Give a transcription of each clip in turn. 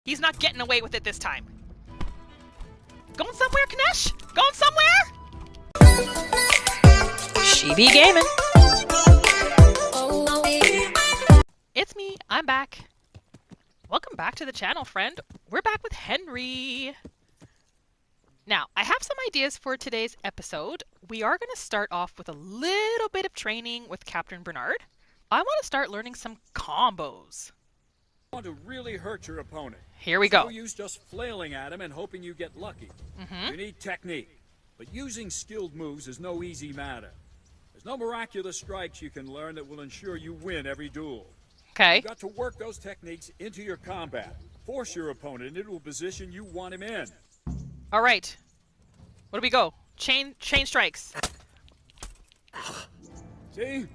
He's not getting away with it this time. Going somewhere, Kanesh? Going somewhere? She be gaming. It's me, I'm back. Welcome back to the channel, friend. We're back with Henry. Now, I have some ideas for today's episode. We are going to start off with a little bit of training with Captain Bernard. I want to start learning some combos. You want to really hurt your opponent. Here we go. No use just flailing at him and hoping you get lucky. You need technique, but using skilled moves is no easy matter. There's no miraculous strikes you can learn that will ensure you win every duel. Okay. You've got to work those techniques into your combat. Force your opponent into a position you want him in. All right. What do we go? Chain strikes. See?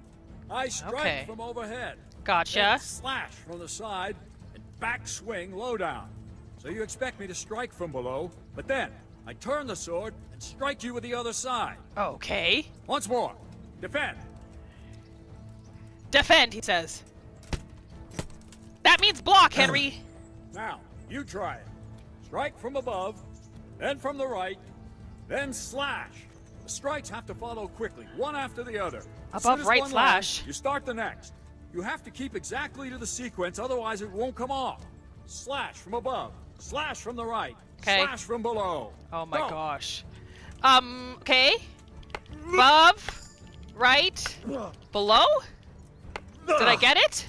I strike from overhead. Gotcha. Then slash from the side and back swing low down. So you expect me to strike from below, but then I turn the sword and strike you with the other side. Okay. Once more. Defend. Defend, he says. That means block, Henry. Now, you try it. Strike from above, then from the right, then slash. The strikes have to follow quickly, one after the other. As soon Above, as right, one slash. lands, you start the next. You have to keep exactly to the sequence, otherwise it won't come off. Slash from above, slash from the right, slash from below. Oh my Go. gosh. Okay. Above, right, below? Did I get it?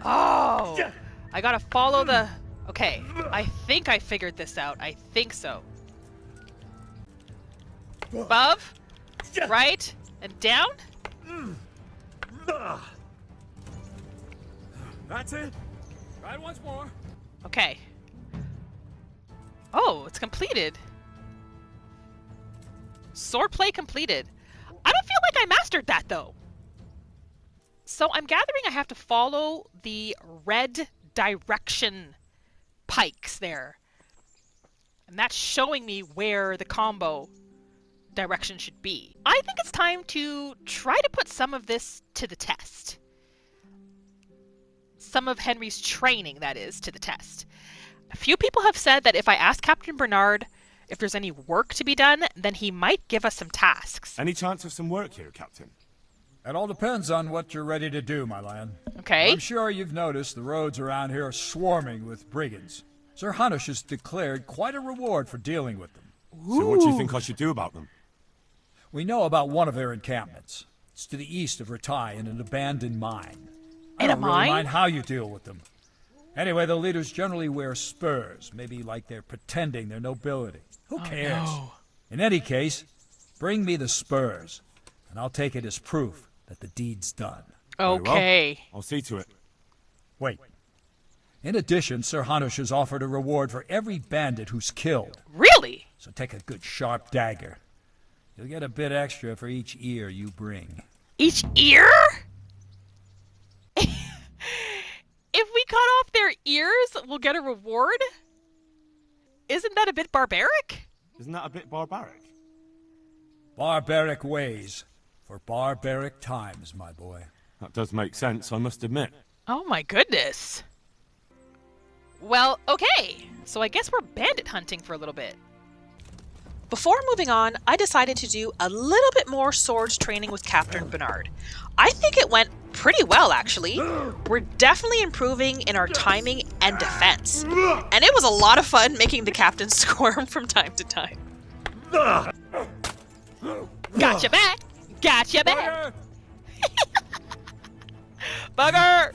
Oh, I gotta follow the... Okay, I think I figured this out. I think so. Above, right, and down? That's it. Try it once more. Okay. Oh, it's completed. Swordplay completed. I don't feel like I mastered that, though. So I'm gathering I have to follow the red direction pikes there. And that's showing me where the combo direction should be. I think it's time to try to put some of this to the test. Some of Henry's training, that is, to the test. A few people have said that if I ask Captain Bernard if there's any work to be done, then he might give us some tasks. Any chance of some work here, Captain? It all depends on what you're ready to do, my lad. Okay. I'm sure you've noticed the roads around here are swarming with brigands. Sir Hanush has declared quite a reward for dealing with them. So what do you think I should do about them? We know about one of their encampments. It's to the east of Ratai in an abandoned mine. In a I don't really mine? mind how you deal with them. Anyway, the leaders generally wear spurs, maybe like they're pretending their nobility. Who cares? No. In any case, bring me the spurs, and I'll take it as proof that the deed's done. Very well. Okay. I'll see to it. Wait. In addition, Sir Hanush has offered a reward for every bandit who's killed. Really? So take a good sharp dagger. You'll get a bit extra for each ear you bring. Each ear? If we cut off their ears, we'll get a reward? Isn't that a bit barbaric? Isn't that a bit barbaric? Barbaric ways for barbaric times, my boy. That does make sense, I must admit. Oh my goodness. Well, okay. So I guess we're bandit hunting for a little bit. Before moving on, I decided to do a little bit more swords training with Captain Bernard. I think it went pretty well, actually. We're definitely improving in our timing and defense. And it was a lot of fun making the captain squirm from time to time. Gotcha back! Gotcha back! Bugger!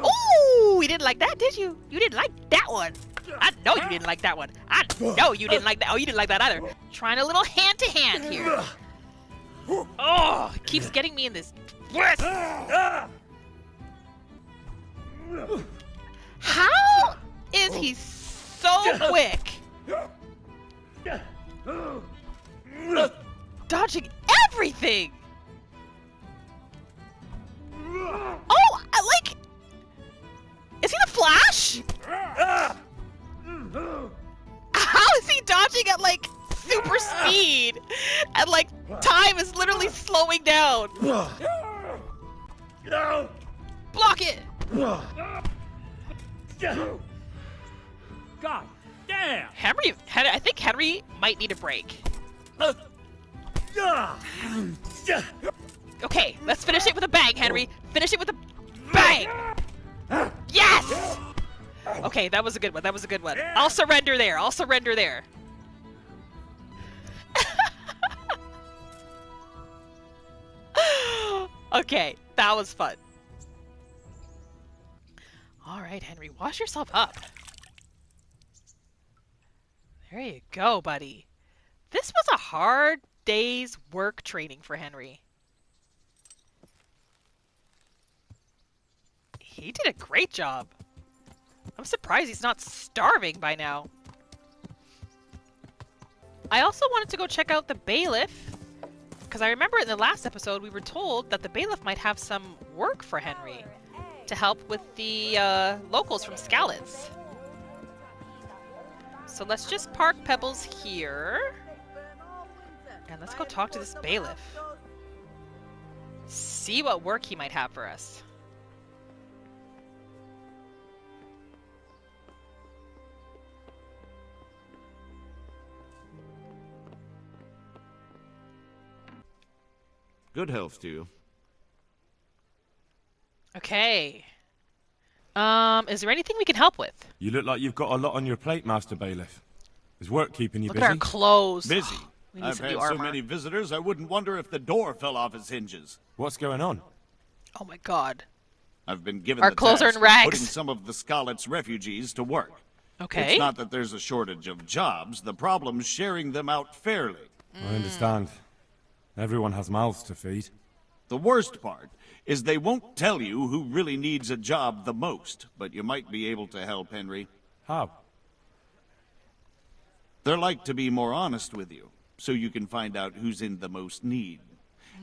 Ooh, you didn't like that, did you? You didn't like that one. I know you didn't like that one. I know you didn't like that. Oh, you didn't like that either. Trying a little hand-to-hand here. Oh, it keeps getting me in this. How is he so quick? Dodging everything. Oh, like, is he the Flash? How is he dodging at like super speed and like Time is literally slowing down. Block it. God damn! Henry, I think Henry might need a break. Okay, let's finish it with a bang, Henry. Finish it with a bang. Yes. Okay, that was a good one. That was a good one. I'll surrender there. I'll surrender there. Okay, that was fun. All right, Henry, wash yourself up. There you go, buddy. This was a hard day's work training for Henry. He did a great job. I'm surprised he's not starving by now. I also wanted to go check out the bailiff, because I remember in the last episode we were told that the bailiff might have some work for Henry to help with the locals from Skalitz. So let's just park Pebbles here. And let's go talk to this bailiff. See what work he might have for us. Good health to you. Okay. Is there anything we can help with? You look like you've got a lot on your plate, Master Bailiff. Is work keeping you Look busy? at our clothes. Busy. We need I've some had new so armor. many visitors, I wouldn't wonder if the door fell off its hinges. What's going on? Oh my god. I've been given Our the clothes are task in of rags. putting some of the Skalitz refugees to work. Okay. It's not that there's a shortage of jobs. The problem's sharing them out fairly. I understand. Everyone has mouths to feed. The worst part is they won't tell you who really needs a job the most, but you might be able to help, Henry. How? They're like to be more honest with you, so you can find out who's in the most need.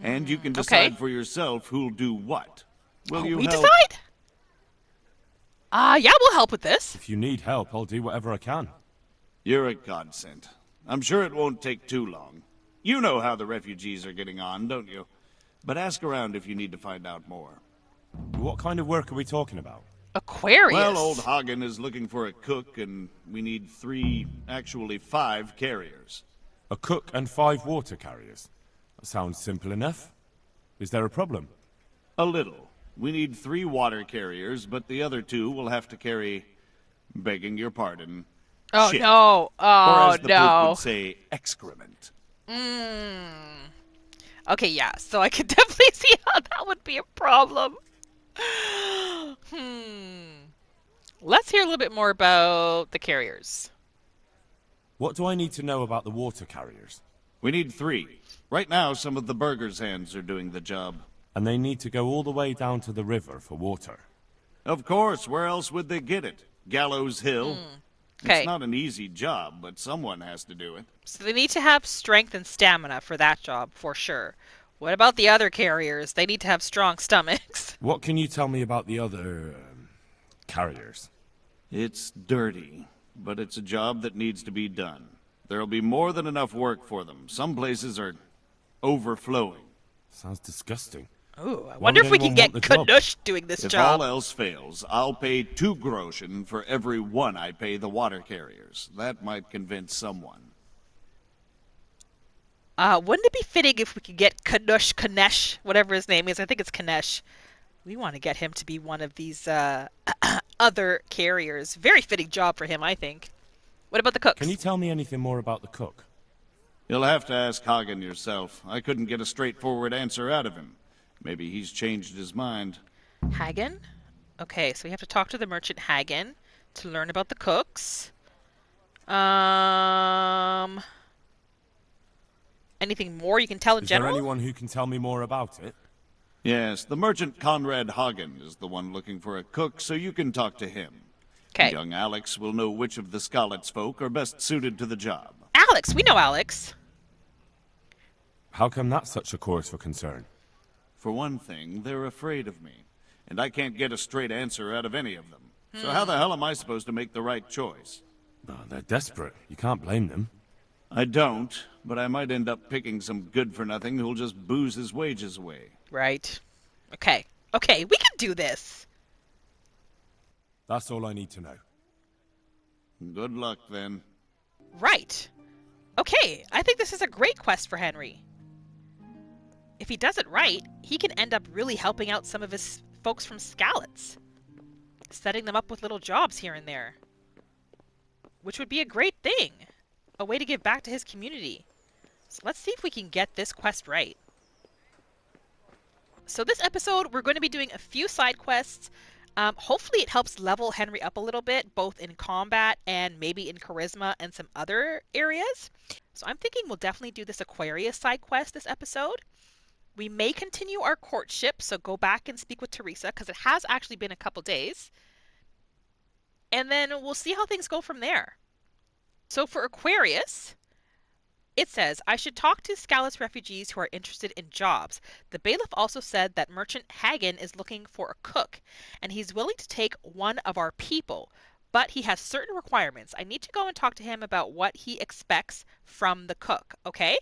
And you can decide for yourself who'll do what. Will you we help? decide? Yeah, we'll help with this. If you need help, I'll do whatever I can. You're a godsend. I'm sure it won't take too long. You know how the refugees are getting on, don't you? But ask around if you need to find out more. What kind of work are we talking about? Aquarius. Well, old Hagen is looking for a cook, and we need 5 carriers. A cook and 5 water carriers. That sounds simple enough. Is there a problem? A little. We need 3 water carriers, but the other 2 will have to carry, begging your pardon, Oh shit. no. Or Oh as the Pope no. would say, excrement. Okay, yeah. So I could definitely see how that would be a problem. Let's hear a little bit more about the carriers. What do I need to know about the water carriers? We need 3. Right now, some of the burgers' hands are doing the job. And they need to go all the way down to the river for water. Of course, where else would they get it? Gallows Hill? Okay. It's not an easy job, but someone has to do it. So they need to have strength and stamina for that job, for sure. What about the other carriers? They need to have strong stomachs. What can you tell me about the other carriers? It's dirty, but it's a job that needs to be done. There'll be more than enough work for them. Some places are overflowing. Sounds disgusting. Ooh, I Why wonder would if we can anyone get want the job? Kanush doing this If job. all else fails, I'll pay 2 groschen for every 1 I pay the water carriers. That might convince someone. Wouldn't it be fitting if we could get Kanesh, whatever his name is? I think it's Kanesh. We want to get him to be one of these other carriers. Very fitting job for him, I think. What about the cooks? Can you tell me anything more about the cook? You'll have to ask Hagen yourself. I couldn't get a straightforward answer out of him. Maybe he's changed his mind. Hagen? Okay, so we have to talk to the merchant Hagen to learn about the cooks. Anything more you can tell in Is general? there anyone who can tell me more about it? Yes, the merchant Conrad Hagen is the one looking for a cook, so you can talk to him. Okay. Young Alex will know which of the Skalitz folk are best suited to the job. Alex, we know Alex. How come that's such a cause for concern? For one thing, they're afraid of me, and I can't get a straight answer out of any of them. So how the hell am I supposed to make the right choice? Oh, they're desperate. You can't blame them. I don't, but I might end up picking some good-for-nothing who'll just booze his wages away. Right. Okay. Okay, we can do this. That's all I need to know. Good luck, then. Right. Okay, I think this is a great quest for Henry. If he does it right, he can end up really helping out some of his folks from Skalitz, setting them up with little jobs here and there, which would be a great thing, a way to give back to his community. So let's see if we can get this quest right. So this episode, we're going to be doing a few side quests. Hopefully it helps level Henry up a little bit, both in combat and maybe in charisma and some other areas. So I'm thinking we'll definitely do this Aquarius side quest this episode. We may continue our courtship, so go back and speak with Teresa, because it has actually been a couple days. And then we'll see how things go from there. So for Aquarius, it says, I should talk to Skalitz refugees who are interested in jobs. The bailiff also said that merchant Hagen is looking for a cook, and he's willing to take one of our people, but he has certain requirements. I need to go and talk to him about what he expects from the cook, okay?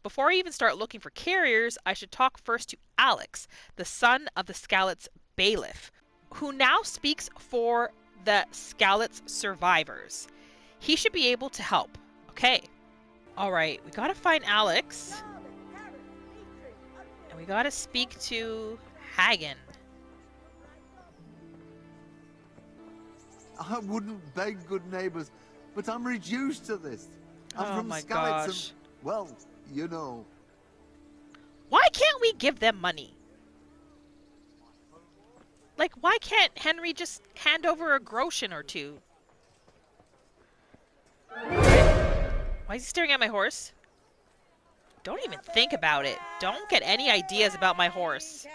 Before I even start looking for carriers, I should talk first to Alex, the son of the Skalitz bailiff, who now speaks for the Skalitz survivors. He should be able to help, okay? All right, we gotta find Alex, and we gotta speak to Hagen. I wouldn't beg good neighbors, but I'm reduced to this. I'm Oh from my Skalitz gosh. and, well, you know. Why can't we give them money? Like, why can't Henry just hand over a groschen or two? Why is he staring at my horse? Don't even think about it. Don't get any ideas about my horse.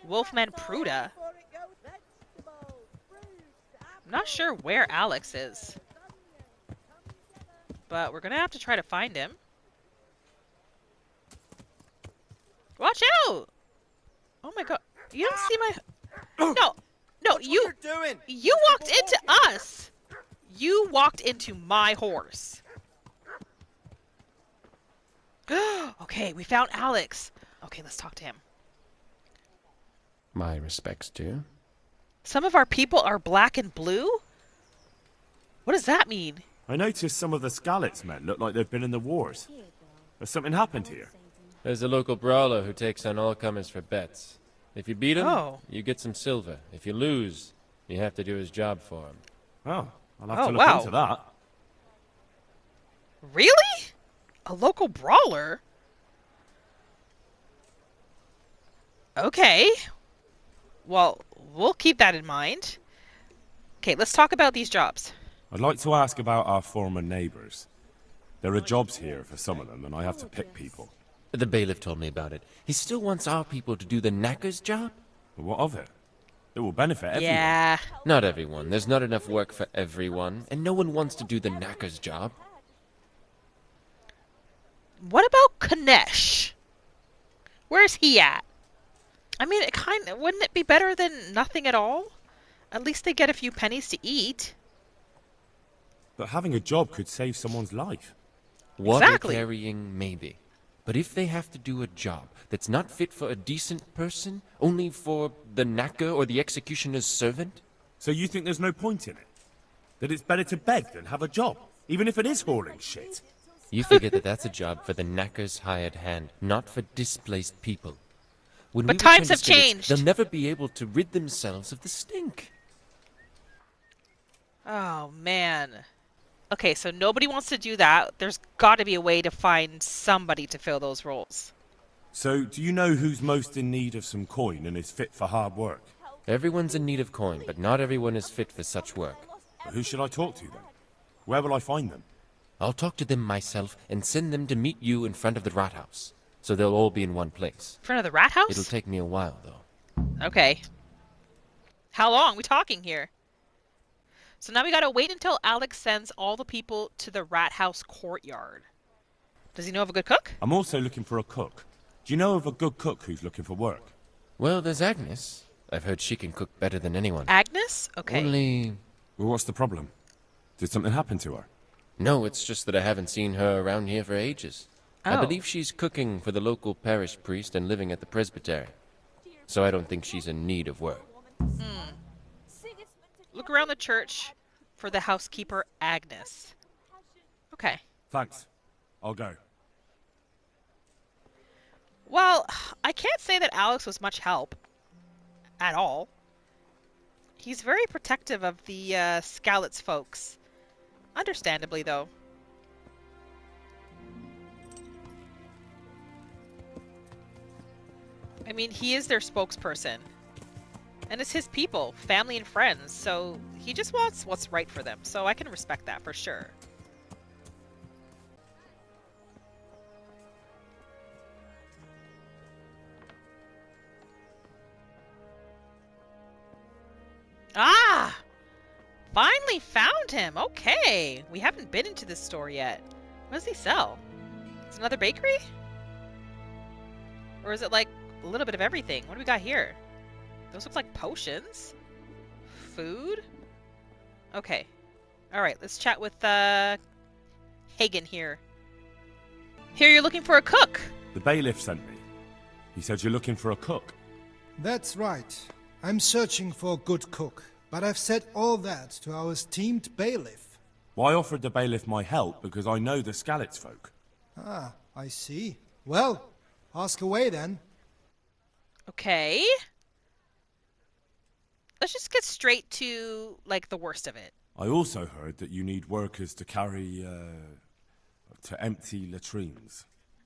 Wolfman Pruda. I'm not sure where Alex is, but we're gonna have to try to find him. Watch out! Oh my god. You don't see my... No, you doing? You walked into us. You walked into my horse. Okay, we found Alex. Okay, let's talk to him. My respects to you. Some of our people are black and blue? What does that mean? I noticed some of the Skalitz men look like they've been in the wars. Has something happened here? There's a local brawler who takes on all comers for bets. If you beat him, Oh. you get some silver. If you lose, you have to do his job for him. Oh, I'll have Oh, to look wow. into that. Really? A local brawler? Okay. Well, we'll keep that in mind. Okay, let's talk about these jobs. I'd like to ask about our former neighbours. There are jobs here for some of them, and I have to pick people. The bailiff told me about it. He still wants our people to do the knacker's job? But what of it? It will benefit everyone. Yeah. Not everyone. There's not enough work for everyone, and no one wants to do the knacker's job. What about Kanesh? Where's he at? I mean, wouldn't it be better than nothing at all? At least they get a few pennies to eat. But having a job could save someone's life. Water Exactly. carrying, maybe. But if they have to do a job that's not fit for a decent person, only for the knacker or the executioner's servant? So you think there's no point in it? That it's better to beg than have a job, even if it is hauling shit? You forget that that's a job for the knacker's hired hand, not for displaced people. When But we return times to have Skalitz, changed. They'll never be able to rid themselves of the stink. Oh, man. Okay, so nobody wants to do that. There's got to be a way to find somebody to fill those roles. So, do you know who's most in need of some coin and is fit for hard work? Everyone's in need of coin, but not everyone is fit for such work. Who should I talk to then? Where will I find them? I'll talk to them myself and send them to meet you in front of the rat house, so they'll all be in one place. In front of the rat house? It'll take me a while, though. Okay. How long? We talking here? So now we gotta wait until Alex sends all the people to the rat house courtyard. Does he know of a good cook? I'm also looking for a cook. Do you know of a good cook who's looking for work? Well, there's Agnes. I've heard she can cook better than anyone. Agnes? Okay. Only... Well, what's the problem? Did something happen to her? No, it's just that I haven't seen her around here for ages. I Oh. believe she's cooking for the local parish priest and living at the presbytery. So I don't think she's in need of work. Look around the church for the housekeeper, Agnes. Okay. Thanks. I'll go. Well, I can't say that Alex was much help. At all. He's very protective of the Skalitz folks. Understandably, though. I mean, he is their spokesperson. And it's his people, family and friends, so he just wants what's right for them. So I can respect that for sure. Ah! Finally found him! Okay! We haven't been into this store yet. What does he sell? Is it another bakery? Or is it like a little bit of everything? What do we got here? Those look like potions. Food? Okay. Alright, let's chat with Hagen here. Here you're looking for a cook! The bailiff sent me. He said you're looking for a cook. That's right. I'm searching for a good cook, but I've said all that to our esteemed bailiff. Well, I offered the bailiff my help because I know the Skalitz folk. Ah, I see. Well, ask away then. Okay. Let's just get straight to, like, the worst of it. I also heard that you need workers to carry, to empty latrines.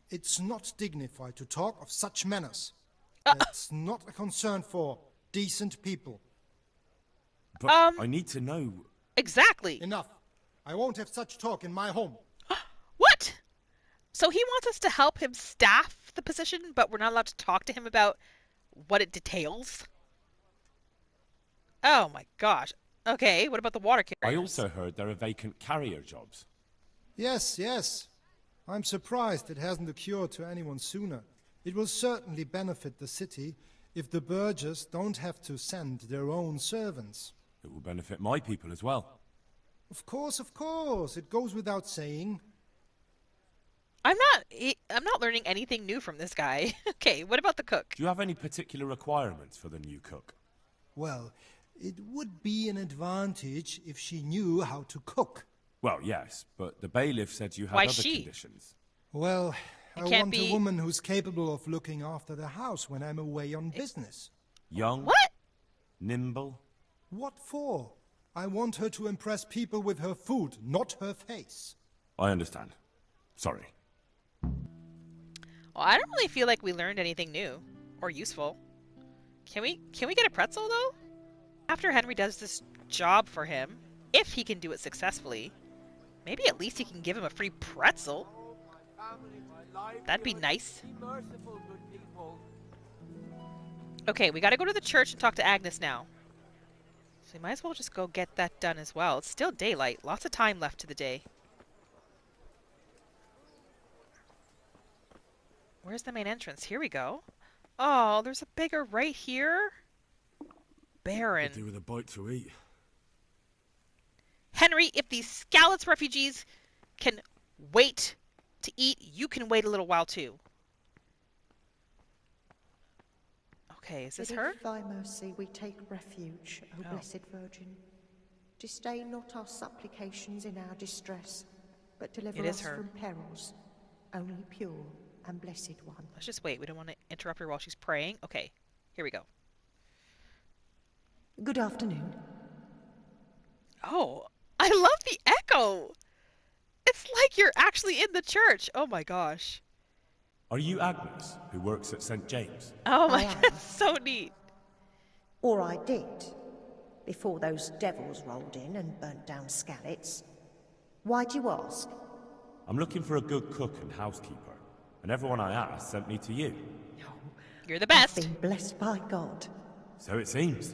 It's not dignified to talk of such manners. That's not a concern for decent people. But I need to know... Exactly. Enough. I won't have such talk in my home. What? So he wants us to help him staff the position, but we're not allowed to talk to him about what it details? Oh my gosh. Okay, what about the water carriers? I also heard there are vacant carrier jobs. Yes, yes. I'm surprised it hasn't occurred to anyone sooner. It will certainly benefit the city if the burghers don't have to send their own servants. It will benefit my people as well. Of course, of course. It goes without saying. I'm not learning anything new from this guy. Okay, what about the cook? Do you have any particular requirements for the new cook? Well, it would be an advantage if she knew how to cook. Well, yes, but the bailiff said you had Why other she? conditions. Well, I can't want be- a woman who's capable of looking after the house when I'm away on business. Young, What? nimble. What for? I want her to impress people with her food, not her face. I understand. Sorry. Well, I don't really feel like we learned anything new or useful. Can we get a pretzel though? After Henry does this job for him, if he can do it successfully, maybe at least he can give him a free pretzel. That'd be nice. Okay, we gotta go to the church and talk to Agnes now. So we might as well just go get that done as well. It's still daylight. Lots of time left to the day. Where's the main entrance? Here we go. Oh, there's a beggar right here. Baron. Could do with a bite to eat. Henry, if these Skalitz refugees can wait to eat, you can wait a little while too. Okay, is this But her? if thy mercy we take refuge, O Oh. Blessed Virgin, disdain not our supplications in our distress, but deliver It is us her. from perils, only pure and blessed one. Let's just wait. We don't want to interrupt her while she's praying. Okay, here we go. Good afternoon. Oh, I love the echo. It's like you're actually in the church. Oh my gosh. Are you Agnes, who works at St. James? Oh my I am. god, so neat. Or I did, before those devils rolled in and burnt down Skalitz. Why'd you ask? I'm looking for a good cook and housekeeper, and everyone I asked sent me to you. You're the I've best. been blessed by God. So it seems.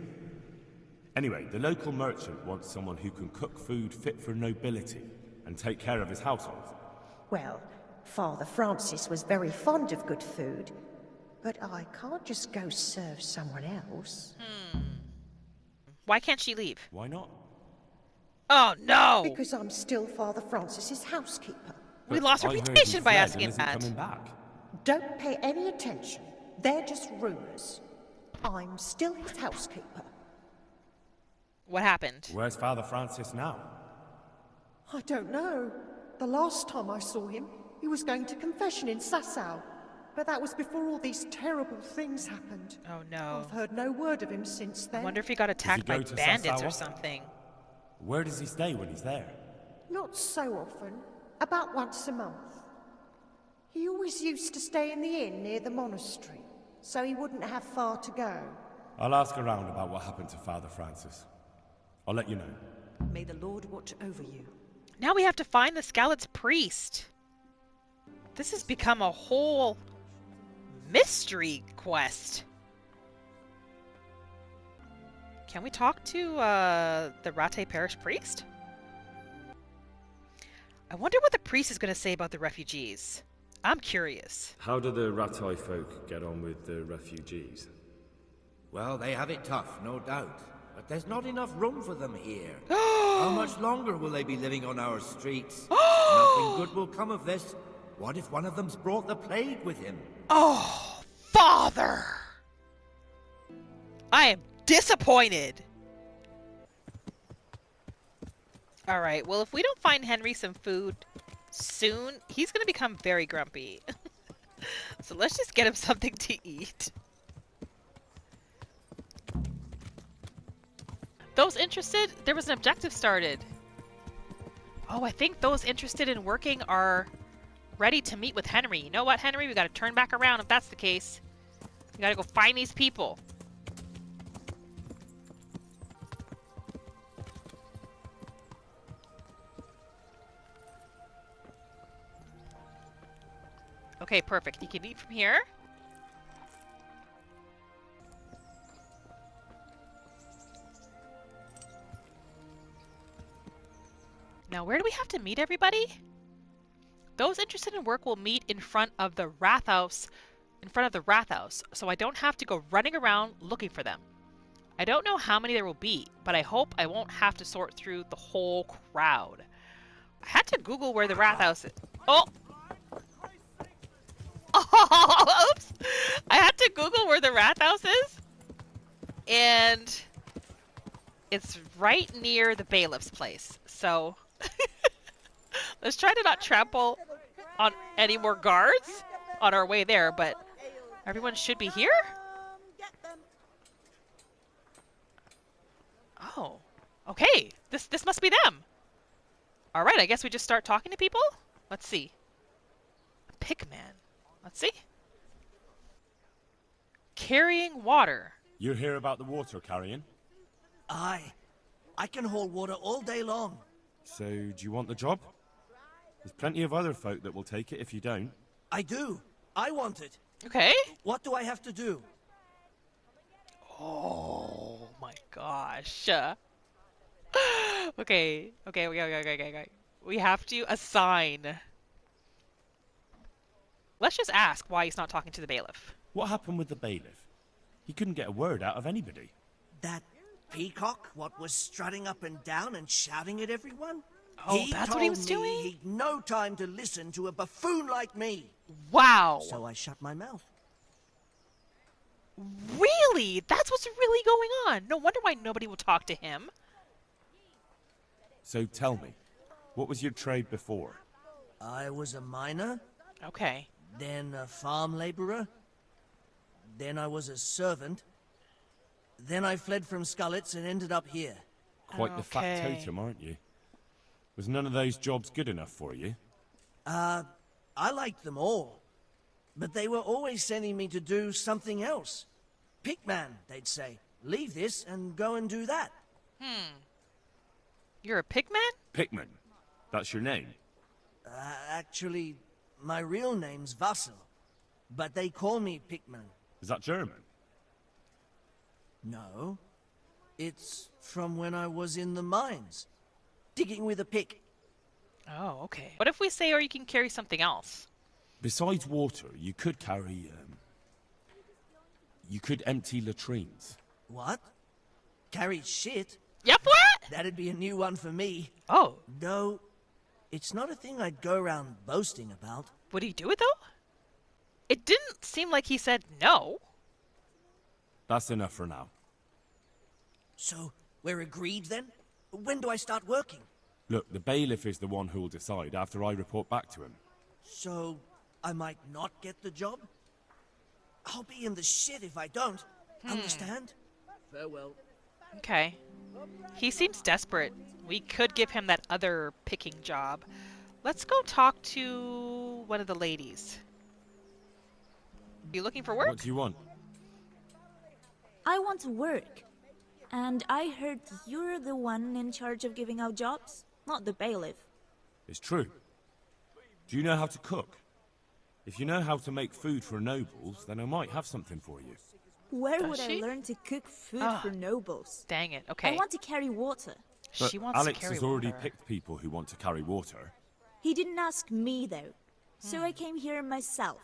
Anyway, the local merchant wants someone who can cook food fit for nobility and take care of his household. Well, Father Francis was very fond of good food, but I can't just go serve someone else. Why can't she leave? Why not? Oh, no! Because I'm still Father Francis's housekeeper. We lost I heard he reputation by fled asking and isn't that. coming back. Don't pay any attention. They're just rumors. I'm still his housekeeper. What happened? Where's Father Francis now? I don't know. The last time I saw him, he was going to confession in Sasau. But that was before all these terrible things happened. Oh, no. I've heard no word of him since then. I wonder if he got attacked by go to bandits or Sasau? something. Where does he stay when he's there? Not so often. About once a month. He always used to stay in the inn near the monastery, so he wouldn't have far to go. I'll ask around about what happened to Father Francis. I'll let you know. May the Lord watch over you. Now we have to find the Skalitz priest. This has become a whole mystery quest. Can we talk to the Rate Parish priest? I wonder what the priest is going to say about the refugees. I'm curious. How do the Ratai folk get on with the refugees? Well, they have it tough, no doubt. But there's not enough room for them here. How much longer will they be living on our streets? Nothing good will come of this. What if one of them's brought the plague with him? Oh, Father! I am disappointed. Alright, well, if we don't find Henry some food soon, he's going to become very grumpy. So let's just get him something to eat. Those interested, there was an objective started. Oh, I think those interested in working are ready to meet with Henry. You know what, Henry? We got to turn back around if that's the case. We got to go find these people. Okay, perfect. You can eat from here. Now, where do we have to meet everybody? Those interested in work will meet in front of the Rathaus, so I don't have to go running around looking for them. I don't know how many there will be, but I hope I won't have to sort through the whole crowd. I had to Google where the Rathaus is. Oh! Oh, oops! I had to Google where the Rathaus is, and it's right near the bailiff's place. So let's try to not trample on any more guards on our way there, but everyone should be here? Oh, okay. This must be them. All right, I guess we just start talking to people. Let's see. Pickman. Let's see. Carrying water. You hear about the water carrying? Aye. I can haul water all day long. So, do you want the job? There's plenty of other folk that will take it if you don't. I do. I want it. Okay. What do I have to do? Oh my gosh. Okay. We have to assign. Let's just ask why he's not talking to the bailiff. What happened with the bailiff? He couldn't get a word out of anybody. That peacock, what was strutting up and down and shouting at everyone? Oh, that's what he was told me doing? He'd no time to listen to a buffoon like me. Wow. So I shut my mouth. Really? That's what's really going on. No wonder why nobody will talk to him. So tell me, what was your trade before? I was a miner, Okay. then a farm laborer, then I was a servant, then I fled from Skalitz and ended up here. Quite the Okay. factotum, aren't you? Was none of those jobs good enough for you? I liked them all, but they were always sending me to do something else. Pickman, they'd say. Leave this and go and do that. You're a pigman? Pickman. That's your name? Actually, my real name's Vassal, but they call me Pickman. Is that German? No, it's from when I was in the mines, digging with a pick. Oh, okay. What if we say, or you can carry something else? Besides water, you could carry, you could empty latrines. What? Carry shit? Yep, what? That'd be a new one for me. Oh. No, it's not a thing I'd go around boasting about. Would he do it, though? It didn't seem like he said no. That's enough for now. So, we're agreed then? When do I start working? Look, the bailiff is the one who'll decide after I report back to him. So, I might not get the job? I'll be in the shit if I don't. Understand? Farewell. Okay. He seems desperate. We could give him that other picking job. Let's go talk to one of the ladies. You looking for work? What do you want? I want to work. And I heard you're the one in charge of giving out jobs, not the bailiff. It's true. Do you know how to cook? If you know how to make food for nobles, then I might have something for you. Where Does would she? I learn to cook food for nobles? Dang it, okay. I want to carry water. But She wants Alex to carry has already water. picked people who want to carry water. He didn't ask me, though. So I came here myself.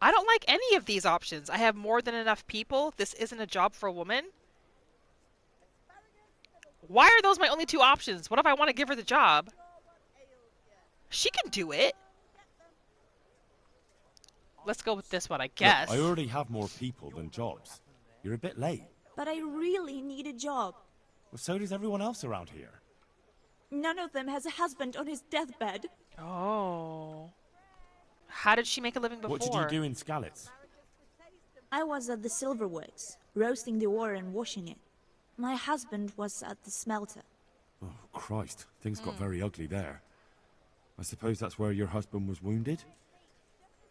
I don't like any of these options. I have more than enough people. This isn't a job for a woman. Why are those my only two options? What if I want to give her the job? She can do it. Let's go with this one, I guess. Look, I already have more people than jobs. You're a bit late. But I really need a job. Well, so does everyone else around here. None of them has a husband on his deathbed. Oh. How did she make a living before? What did you do in Skalitz? I was at the silverworks, roasting the ore and washing it. My husband was at the smelter. Oh, Christ. Things got very ugly there. I suppose that's where your husband was wounded?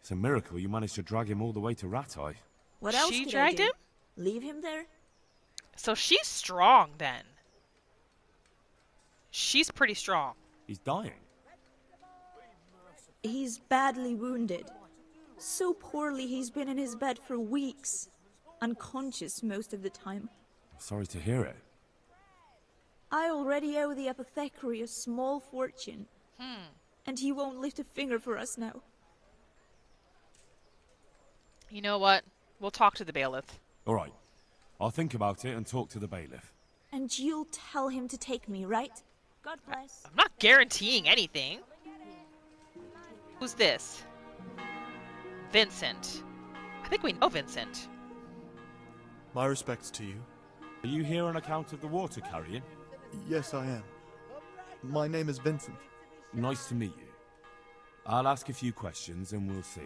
It's a miracle you managed to drag him all the way to Ratai. What else She could dragged I do? him? Leave him there? So she's strong then. She's pretty strong. He's dying. He's badly wounded. So poorly he's been in his bed for weeks. Unconscious most of the time. Sorry to hear it. I already owe the apothecary a small fortune. And he won't lift a finger for us now. You know what? We'll talk to the bailiff. All right. I'll think about it and talk to the bailiff. And you'll tell him to take me, right? God bless. I'm not guaranteeing anything. Who's this? Vincent. I think we know Vincent. My respects to you. Are you here on account of the water carrying? Yes, I am. My name is Vincent. Nice to meet you. I'll ask a few questions and we'll see.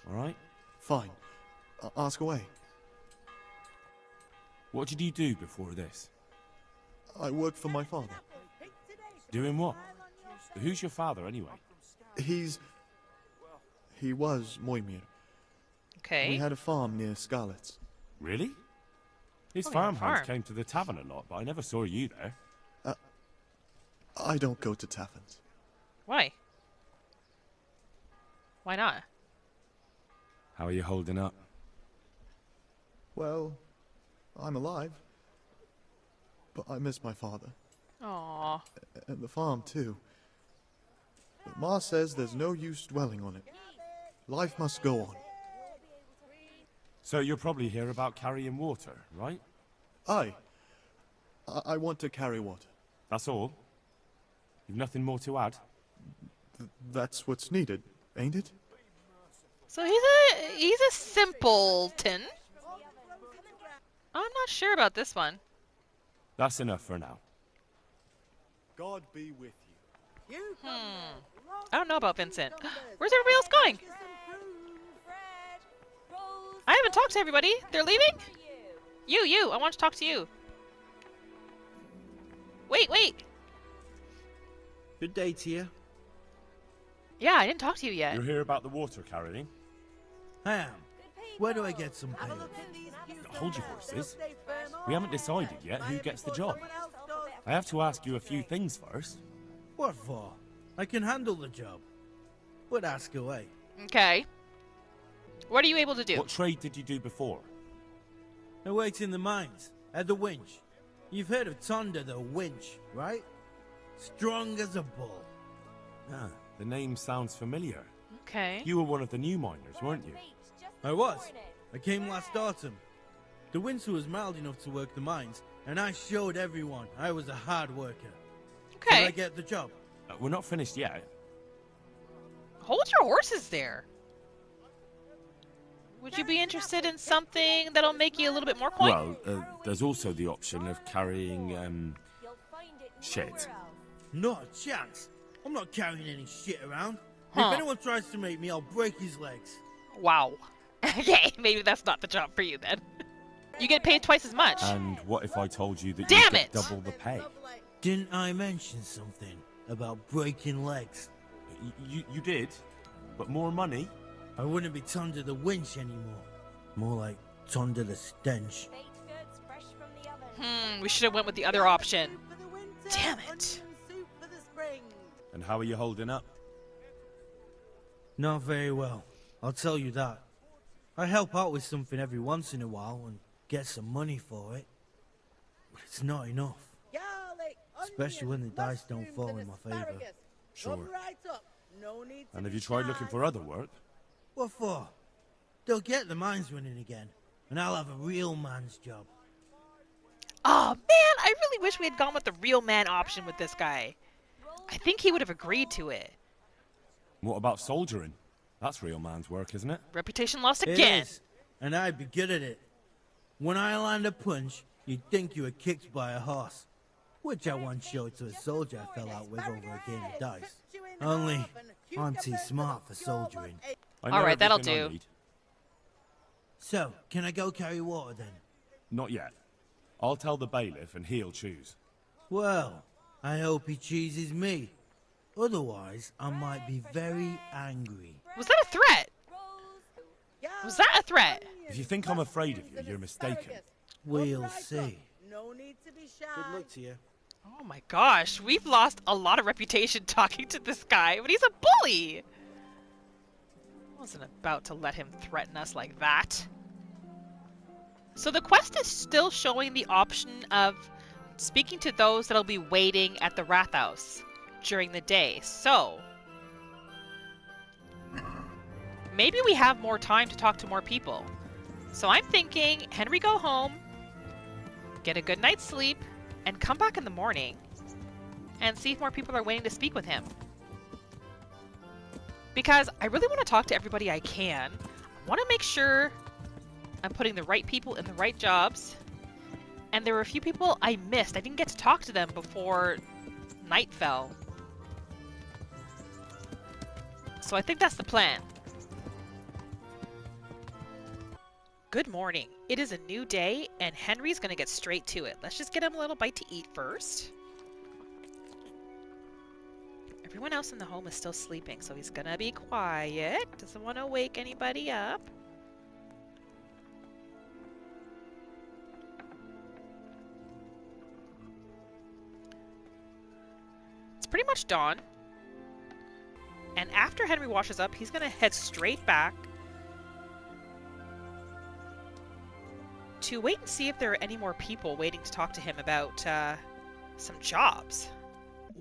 All right? Fine. Ask away. What did you do before this? I work for my father. Doing what? Who's your father, anyway? He was Moimir. Okay. We had a farm near Skalitz. Really? His Oh, yeah, farmhands farm. came to the tavern a lot, but I never saw you there. I don't go to taverns. Why? Why not? How are you holding up? Well, I'm alive. But I miss my father. Aww. And the farm, too. But Ma says there's no use dwelling on it. Life must go on. So you're probably here about carrying water, right? Aye. I want to carry water. That's all? You've nothing more to add? That's what's needed, ain't it? So he's a simpleton. I'm not sure about this one. That's enough for now. God be with you. I don't know about Vincent. Where's everybody else going? I haven't talked to everybody. They're leaving? You. I want to talk to you. Wait. Good day to you. Yeah, I didn't talk to you yet. You're here about the water carrying? Ham, where do I get some pay? Hold your horses. We haven't decided yet who gets the job. I have to ask you a few things first. What for? I can handle the job. But ask away. Okay. What are you able to do? What trade did you do before? I worked in the mines, at the winch. You've heard of Tonda the winch, right? Strong as a bull. Ah, the name sounds familiar. Okay. You were one of the new miners, weren't you? I was. I came last autumn. The winter was mild enough to work the mines, and I showed everyone I was a hard worker. Okay. Did I get the job? We're not finished yet. Hold your horses there. Would you be interested in something that'll make you a little bit more coin? Well, there's also the option of carrying, shit. Not a chance. I'm not carrying any shit around. Huh. If anyone tries to make me, I'll break his legs. Wow. Okay, maybe that's not the job for you then. You get paid twice as much. And what if I told you that Damn you get it! double the pay? Didn't I mention something about breaking legs? You did, but more money? I wouldn't be Tonda the winch anymore. More like Tonda the stench. We should have went with the other option. Damn it. And how are you holding up? Not very well, I'll tell you that. I help out with something every once in a while and get some money for it. But it's not enough. Especially when the dice don't fall in my favor. Sure. And have you tried looking for other work? What for? They'll get the mines running again, and I'll have a real man's job. Oh man, I really wish we had gone with the real man option with this guy. I think he would have agreed to it. What about soldiering? That's real man's work, isn't it? Reputation lost It again. is, and I'd be good at it. When I land a punch, you'd think you were kicked by a horse, which I once showed to a soldier I fell out with over a game of dice. Only, I'm too smart for soldiering. Alright, that'll do. So, can I go carry water then? Not yet. I'll tell the bailiff and he'll choose. Well, I hope he chooses me. Otherwise, I might be very angry. Was that a threat? Was that a threat? If you think I'm afraid of you, you're mistaken. We'll see. Good luck to you. Oh my gosh, we've lost a lot of reputation talking to this guy, but he's a bully! I wasn't about to let him threaten us like that. So the quest is still showing the option of speaking to those that'll be waiting at the Rathaus during the day, so maybe we have more time to talk to more people. So I'm thinking Henry go home, get a good night's sleep, and come back in the morning and see if more people are waiting to speak with him. Because I really want to talk to everybody I can. I want to make sure I'm putting the right people in the right jobs. And there were a few people I missed. I didn't get to talk to them before night fell. So I think that's the plan. Good morning. It is a new day, and Henry's gonna get straight to it. Let's just get him a little bite to eat first. Everyone else in the home is still sleeping, so he's gonna be quiet. Doesn't want to wake anybody up. It's pretty much dawn. And after Henry washes up, he's gonna head straight back to wait and see if there are any more people waiting to talk to him about some jobs.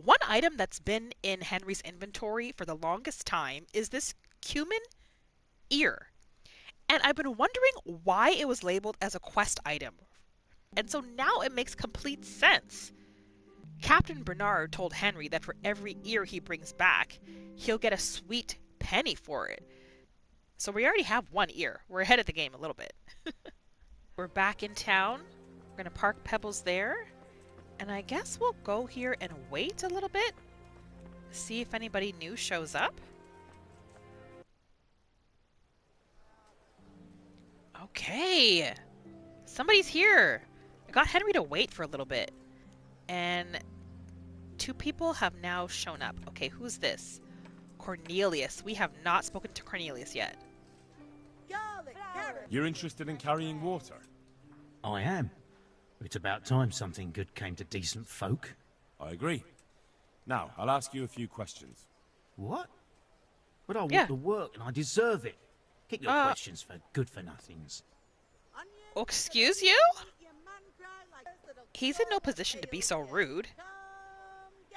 One item that's been in Henry's inventory for the longest time is this cumin ear. And I've been wondering why it was labeled as a quest item. And so now it makes complete sense. Captain Bernard told Henry that for every ear he brings back, he'll get a sweet penny for it. So we already have one ear. We're ahead of the game a little bit. We're back in town. We're going to park Pebbles there. And I guess we'll go here and wait a little bit. See if anybody new shows up. Okay. Somebody's here. I got Henry to wait for a little bit. And 2 people have now shown up. Okay, who's this? Cornelius. We have not spoken to Cornelius yet. You're interested in carrying water? I am. It's about time something good came to decent folk. I agree. Now, I'll ask you a few questions. What? But I want the work and I deserve it. Keep your questions for good-for-nothings. Excuse you? He's in no position to be so rude.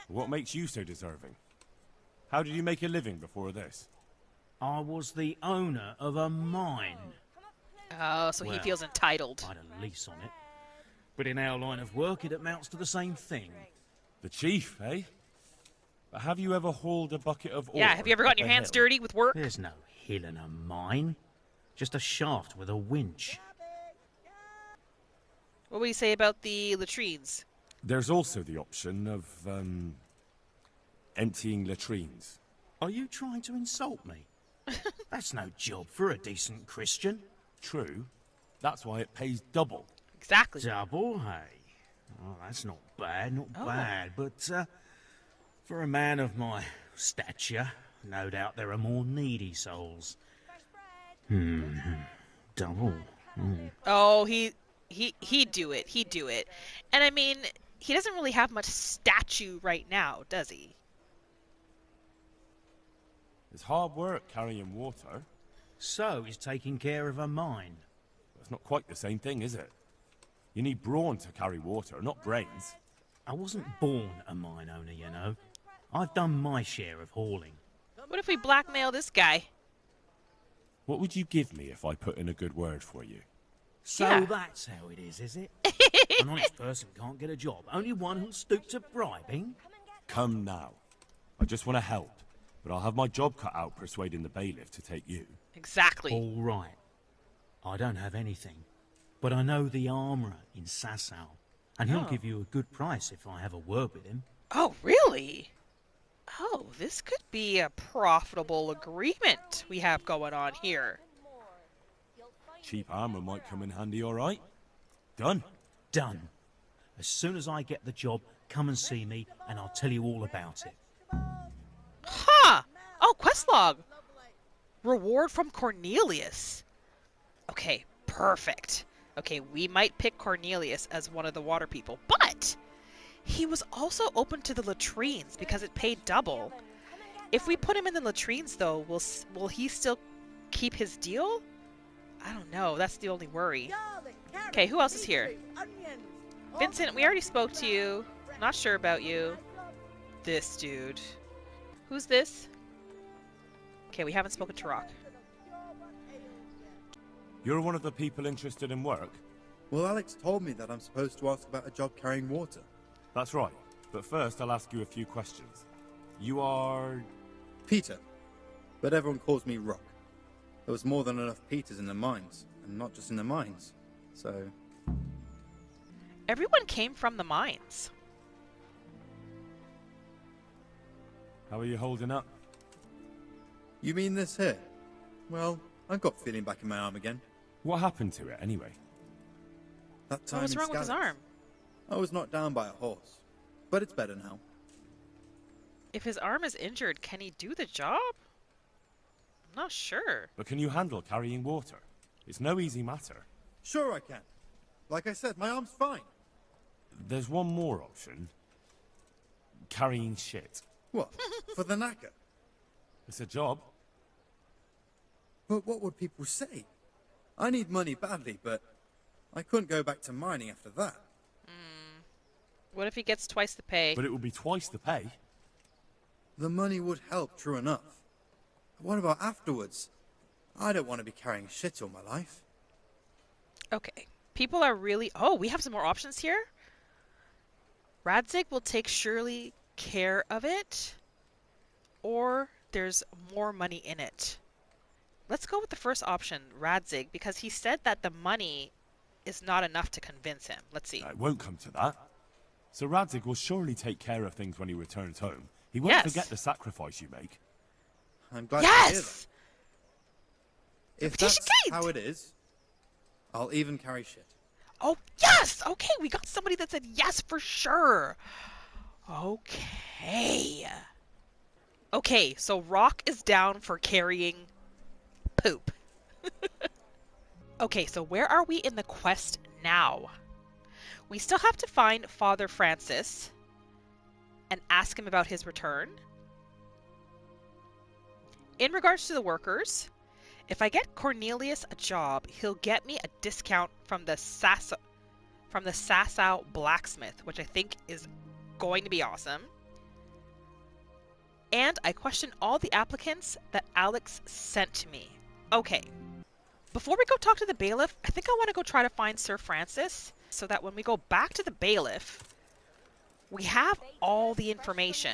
What makes you so deserving? How did you make a living before this? I was the owner of a mine. Oh, so he feels entitled. I had a lease on it. But in our line of work, it amounts to the same thing. The chief, eh? But have you ever hauled a bucket of ore? Yeah, have you ever gotten your hands dirty with work? There's no hill in a mine. Just a shaft with a winch. What would you say about the latrines? There's also the option of, emptying latrines. Are you trying to insult me? That's no job for a decent Christian. True. That's why it pays double. Exactly. Double, hey? Oh, that's not bad, not bad. But, for a man of my stature, no doubt there are more needy souls. Double. Oh, he'd do it. He'd do it. And I mean, he doesn't really have much statue right now, does he? It's hard work carrying water. So he's taking care of a mine. It's not quite the same thing, is it? You need brawn to carry water, not brains. I wasn't born a mine owner, you know. I've done my share of hauling. What if we blackmail this guy? What would you give me if I put in a good word for you? So that's how it is it? An honest person can't get a job. Only one who'll stoop to bribing? Come now. I just want to help, but I'll have my job cut out persuading the bailiff to take you. Exactly. All right. I don't have anything, but I know the armourer in Sasau, and he'll give you a good price if I have a word with him. Oh, really? Oh, this could be a profitable agreement we have going on here. Cheap armour might come in handy, all right? Done. Done. As soon as I get the job, come and see me, and I'll tell you all about it. Huh! Oh, quest log. Reward from Cornelius. Okay, perfect. Okay, we might pick Cornelius as one of the water people, but he was also open to the latrines because it paid double. If we put him in the latrines, though, will he still keep his deal? I don't know. That's the only worry. Okay, who else is here? Vincent, we already spoke to you. Not sure about you. This dude. Who's this? Okay, we haven't spoken to Rock. You're one of the people interested in work? Well, Alex told me that I'm supposed to ask about a job carrying water. That's right. But first, I'll ask you a few questions. You are... Peter. But everyone calls me Rock. There was more than enough Peters in the mines, and not just in the mines. So... Everyone came from the mines. How are you holding up? You mean this here? Well, I've got feeling back in my arm again. What happened to it, anyway? That time What's wrong with his arm? I was knocked down by a horse, but it's better now. If his arm is injured, can he do the job? I'm not sure. But can you handle carrying water? It's no easy matter. Sure I can. Like I said, my arm's fine. There's one more option. Carrying shit. What? For the knacker? It's a job. But what would people say? I need money badly, but I couldn't go back to mining after that. What if he gets twice the pay? But it would be twice the pay. The money would help, true enough. What about afterwards? I don't want to be carrying shit all my life. Okay. People are really... Oh, we have some more options here? Radzig will take surely care of it. Or there's more money in it. Let's go with the first option, Radzig, because he said that the money is not enough to convince him. Let's see. It won't come to that. So Radzig will surely take care of things when he returns home. He won't forget the sacrifice you make. I'm glad to hear that. If that's how it is, I'll even carry shit. Oh, yes! Okay, we got somebody that said yes for sure. Okay. Okay, so Rock is down for carrying poop. Okay, so where are we in the quest now? We still have to find Father Francis and ask him about his return. In regards to the workers, if I get Cornelius a job, he'll get me a discount from the Sasau blacksmith, which I think is going to be awesome. And I question all the applicants that Alex sent to me. Okay. Before we go talk to the bailiff, I think I want to go try to find Sir Francis so that when we go back to the bailiff, we have all the information.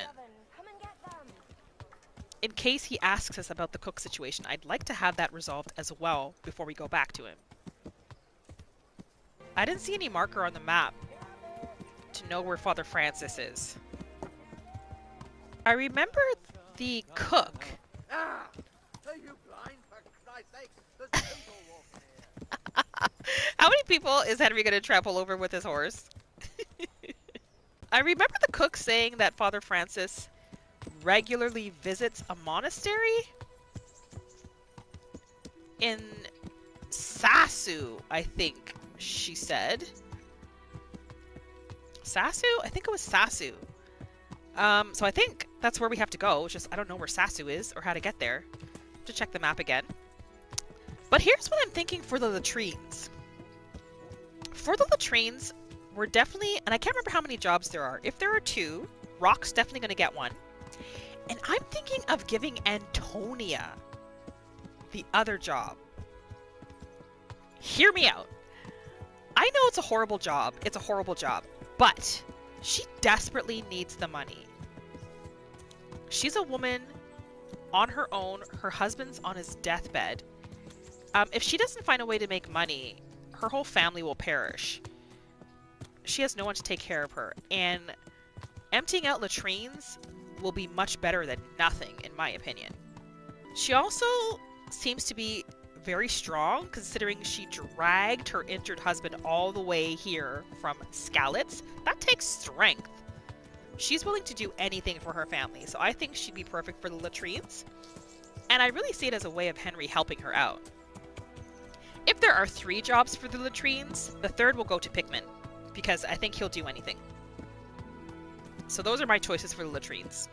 In case he asks us about the cook situation, I'd like to have that resolved as well before we go back to him. I didn't see any marker on the map to know where Father Francis is. I remember the cook. Ah! Are you blind, for Christ's sake? There's people walking here. How many people is Henry going to trample over with his horse? I remember the cook saying that Father Francis regularly visits a monastery in Sasau, I think she said. Sasau? I think it was Sasau. So I think that's where we have to go. It's just I don't know where Sasau is or how to get there. To check the map again. But here's what I'm thinking for the latrines. For the latrines, we're definitely, and I can't remember how many jobs there are. If there are 2, Rock's definitely going to get 1. And I'm thinking of giving Antonia the other job. Hear me out. I know it's a horrible job. It's a horrible job. But she desperately needs the money. She's a woman on her own. Her husband's on his deathbed. If she doesn't find a way to make money, her whole family will perish. She has no one to take care of her. And emptying out latrines will be much better than nothing, in my opinion. She also seems to be very strong, considering she dragged her injured husband all the way here from Skalitz. That takes strength. She's willing to do anything for her family, so I think she'd be perfect for the latrines. And I really see it as a way of Henry helping her out. If there are 3 jobs for the latrines, the 3rd will go to Pikmin, because I think he'll do anything. So those are my choices for the latrines.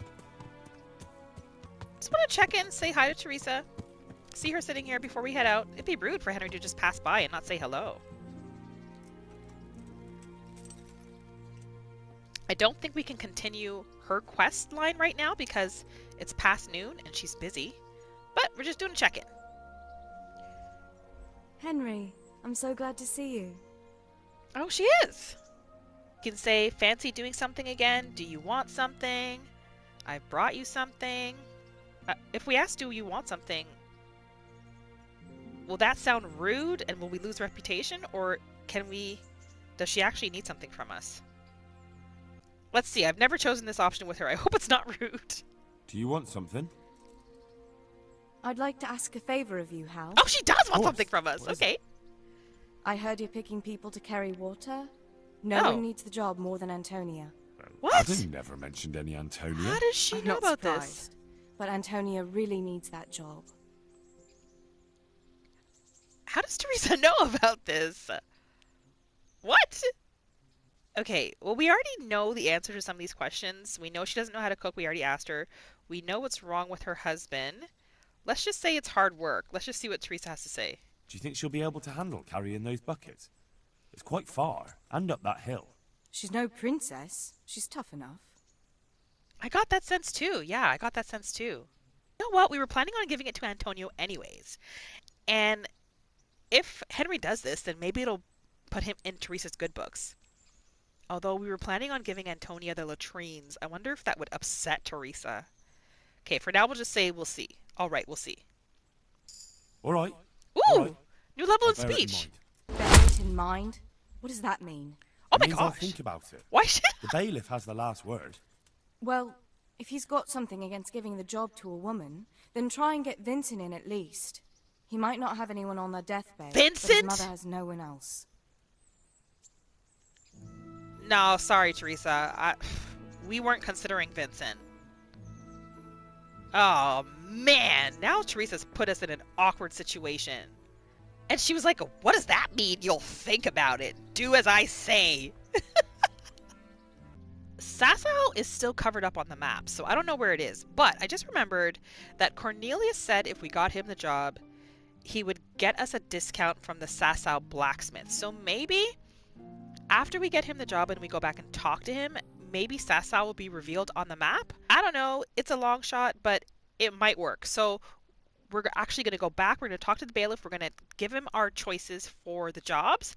Just want to check in, say hi to Teresa. See her sitting here before we head out. It'd be rude for Henry to just pass by and not say hello. I don't think we can continue her quest line right now because it's past noon and she's busy. But we're just doing a check-in. Henry, I'm so glad to see you. Oh, she is! You can say, fancy doing something again? Do you want something? I've brought you something. If we ask, do you want something? Will that sound rude and will we lose reputation? Or does she actually need something from us? Let's see, I've never chosen this option with her. I hope it's not rude. Do you want something? I'd like to ask a favor of you, Hal. Oh, she does want something from us. Okay. I heard you're picking people to carry water. No one needs the job more than Antonia. What? I've never mentioned any Antonia. How does she know about this? But Antonia really needs that job. How does Teresa know about this? What? Okay, well, we already know the answer to some of these questions. We know she doesn't know how to cook. We already asked her. We know what's wrong with her husband. Let's just say it's hard work. Let's just see what Teresa has to say. Do you think she'll be able to handle carrying those buckets? It's quite far, and up that hill. She's no princess. She's tough enough. I got that sense too. Yeah, I got that sense too. You know what? We were planning on giving it to Antonio anyways. And if Henry does this, then maybe it'll put him in Teresa's good books. Although we were planning on giving Antonia the latrines. I wonder if that would upset Teresa. Okay, for now we'll just say we'll see. All right, we'll see. All right. Ooh! All right. New level I'll in bear it in speech. Bear it in mind? What does that mean? Oh my It means I'll gosh. think about it. Why? The bailiff has the last word. Well, if he's got something against giving the job to a woman, then try and get Vincent in at least. He might not have anyone on their deathbed. Vincent? But his mother has no one else. No, sorry, Teresa. We weren't considering Vincent. Oh, man. Now Teresa's put us in an awkward situation. And she was like, what does that mean? You'll think about it. Do as I say. Sasau is still covered up on the map, so I don't know where it is. But I just remembered that Cornelius said if we got him the job, he would get us a discount from the Sasau blacksmith. So maybe after we get him the job and we go back and talk to him, maybe Sasau will be revealed on the map. I don't know. It's a long shot, but it might work. So we're actually going to go back. We're going to talk to the bailiff. We're going to give him our choices for the jobs.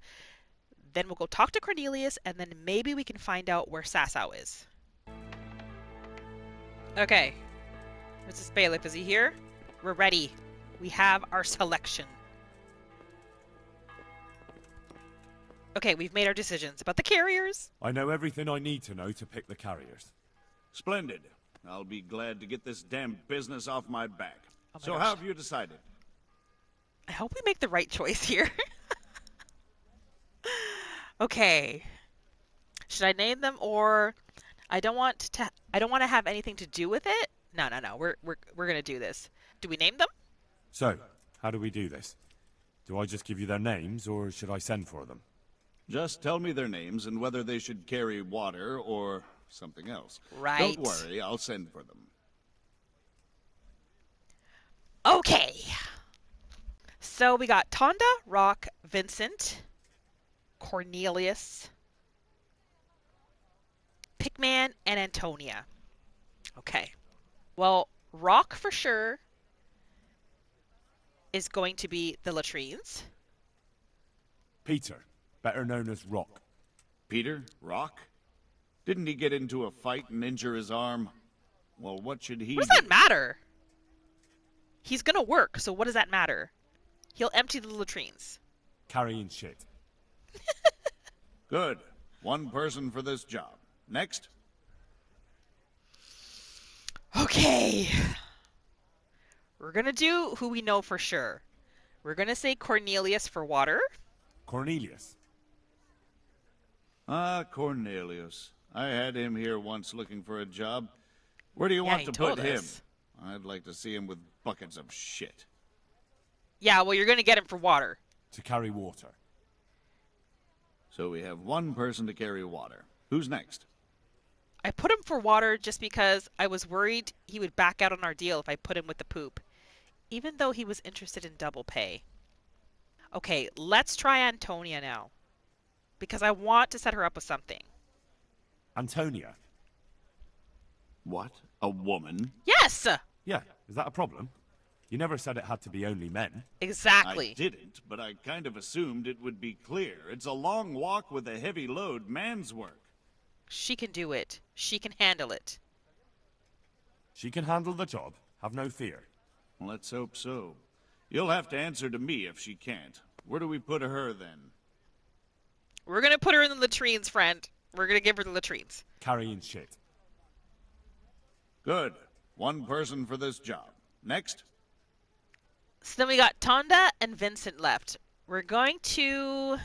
Then we'll go talk to Cornelius, and then maybe we can find out where Sasau is. Okay. Where's this bailiff? Is he here? We're ready. We have our selection. Okay, we've made our decisions about the carriers. I know everything I need to know to pick the carriers. Splendid. I'll be glad to get this damn business off my back. Oh my So gosh. how have you decided? I hope we make the right choice here. Okay. Should I name them, or I don't want to have anything to do with it? No. We're going to do this. Do we name them? So, how do we do this? Do I just give you their names, or should I send for them? Just tell me their names and whether they should carry water or something else. Right. Don't worry, I'll send for them. Okay. So we got Tonda, Rock, Vincent, Cornelius, Pickman, and Antonia. Okay. Well, Rock for sure is going to be the latrines. Peter, better known as Rock. Peter? Rock? Didn't he get into a fight and injure his arm? Well, what should he What does that matter? He's gonna work, so what does that matter? He'll empty the latrines. Carrying shit. Good. One person for this job. Next. Okay. We're gonna do who we know for sure. We're gonna say Cornelius for water. Cornelius. Ah, Cornelius. I had him here once looking for a job. Where do you Yeah, want he to told put him? us. I'd like to see him with buckets of shit. Yeah, well, you're gonna get him for water. To carry water. So we have one person to carry water. Who's next? I put him for water just because I was worried he would back out on our deal if I put him with the poop, even though he was interested in double pay. Okay, let's try Antonia now, because I want to set her up with something. Antonia. What? A woman? Yes! Yeah, is that a problem? You never said it had to be only men. Exactly. I didn't, but I kind of assumed it would be clear. It's a long walk with a heavy load, man's work. She can do it. She can handle it. She can handle the job. Have no fear. Let's hope so. You'll have to answer to me if she can't. Where do we put her then? We're gonna put her in the latrines, friend. We're gonna give her the latrines. Carrying shit. Good. One person for this job. Next. So then we got Tonda and Vincent left. We're going to...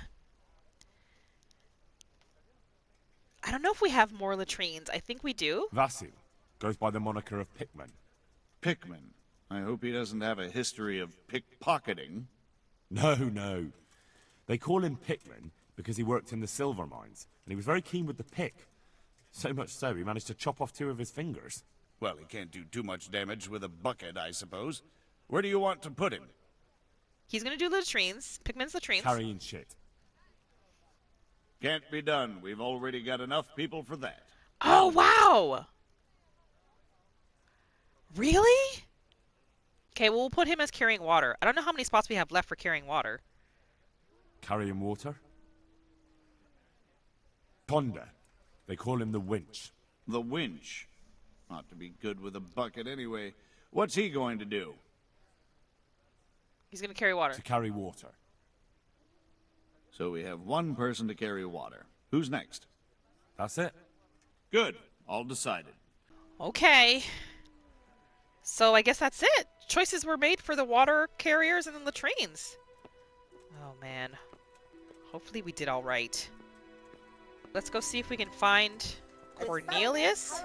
I don't know if we have more latrines. I think we do. Vasil goes by the moniker of Pickman. Pickman. I hope he doesn't have a history of pickpocketing. No. They call him Pickman because he worked in the silver mines, and he was very keen with the pick. So much so, he managed to chop off 2 of his fingers. Well, he can't do too much damage with a bucket, I suppose. Where do you want to put him? He's going to do latrines. Pickman's latrines. Carrying shit. Can't be done. We've already got enough people for that. Oh, wow! Really? Okay, well, we'll put him as carrying water. I don't know how many spots we have left for carrying water. Carrying water? Tonda. They call him the winch. The winch. Ought to be good with a bucket anyway. What's he going to do? He's going to carry water. To carry water. So we have one person to carry water. Who's next? That's it. Good. All decided. Okay. So I guess that's it. Choices were made for the water carriers and the latrines. Oh, man. Hopefully we did all right. Let's go see if we can find Cornelius.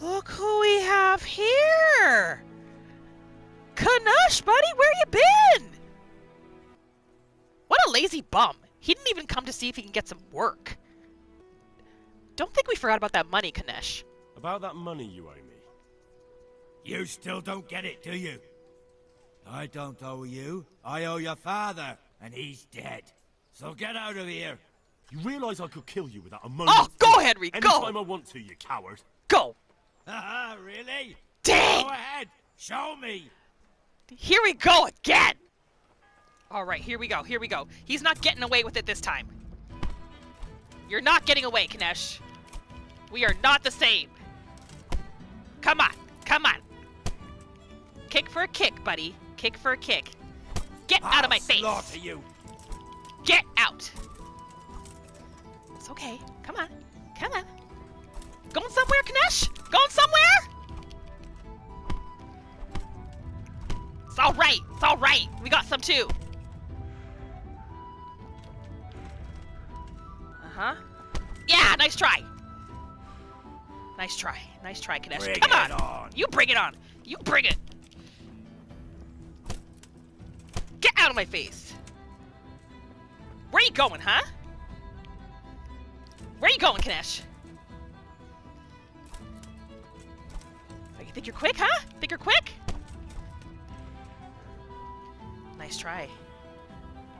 Look who we have here! Kanush, buddy, where you been? What a lazy bum. He didn't even come to see if he can get some work. Don't think we forgot about that money, Kanesh. About that money you owe me. You still don't get it, do you? I don't owe you. I owe your father, and he's dead. So get out of here. You realise I could kill you without a moment? Oh, go, Henry, go! Anytime I want to, you coward. Go! Really? Dang! Go ahead! Show me! Here we go again! Alright, here we go, here we go. He's not getting away with it this time. You're not getting away, Kanesh. We are not the same. Come on, come on. Kick for a kick, buddy. Kick for a kick. Get out of my face! Slaughter you! Get out! It's okay. Come on. Come on. Going somewhere, Kanesh? Going somewhere? It's alright. It's alright. We got some too. Uh-huh. Yeah, nice try. Nice try. Nice try, Kanesh. Bring Come it on. on. You bring it on. You bring it. Get out of my face. Where you going, huh? Where you going, Kanesh? Oh, you think you're quick, huh? Think you're quick? Nice try.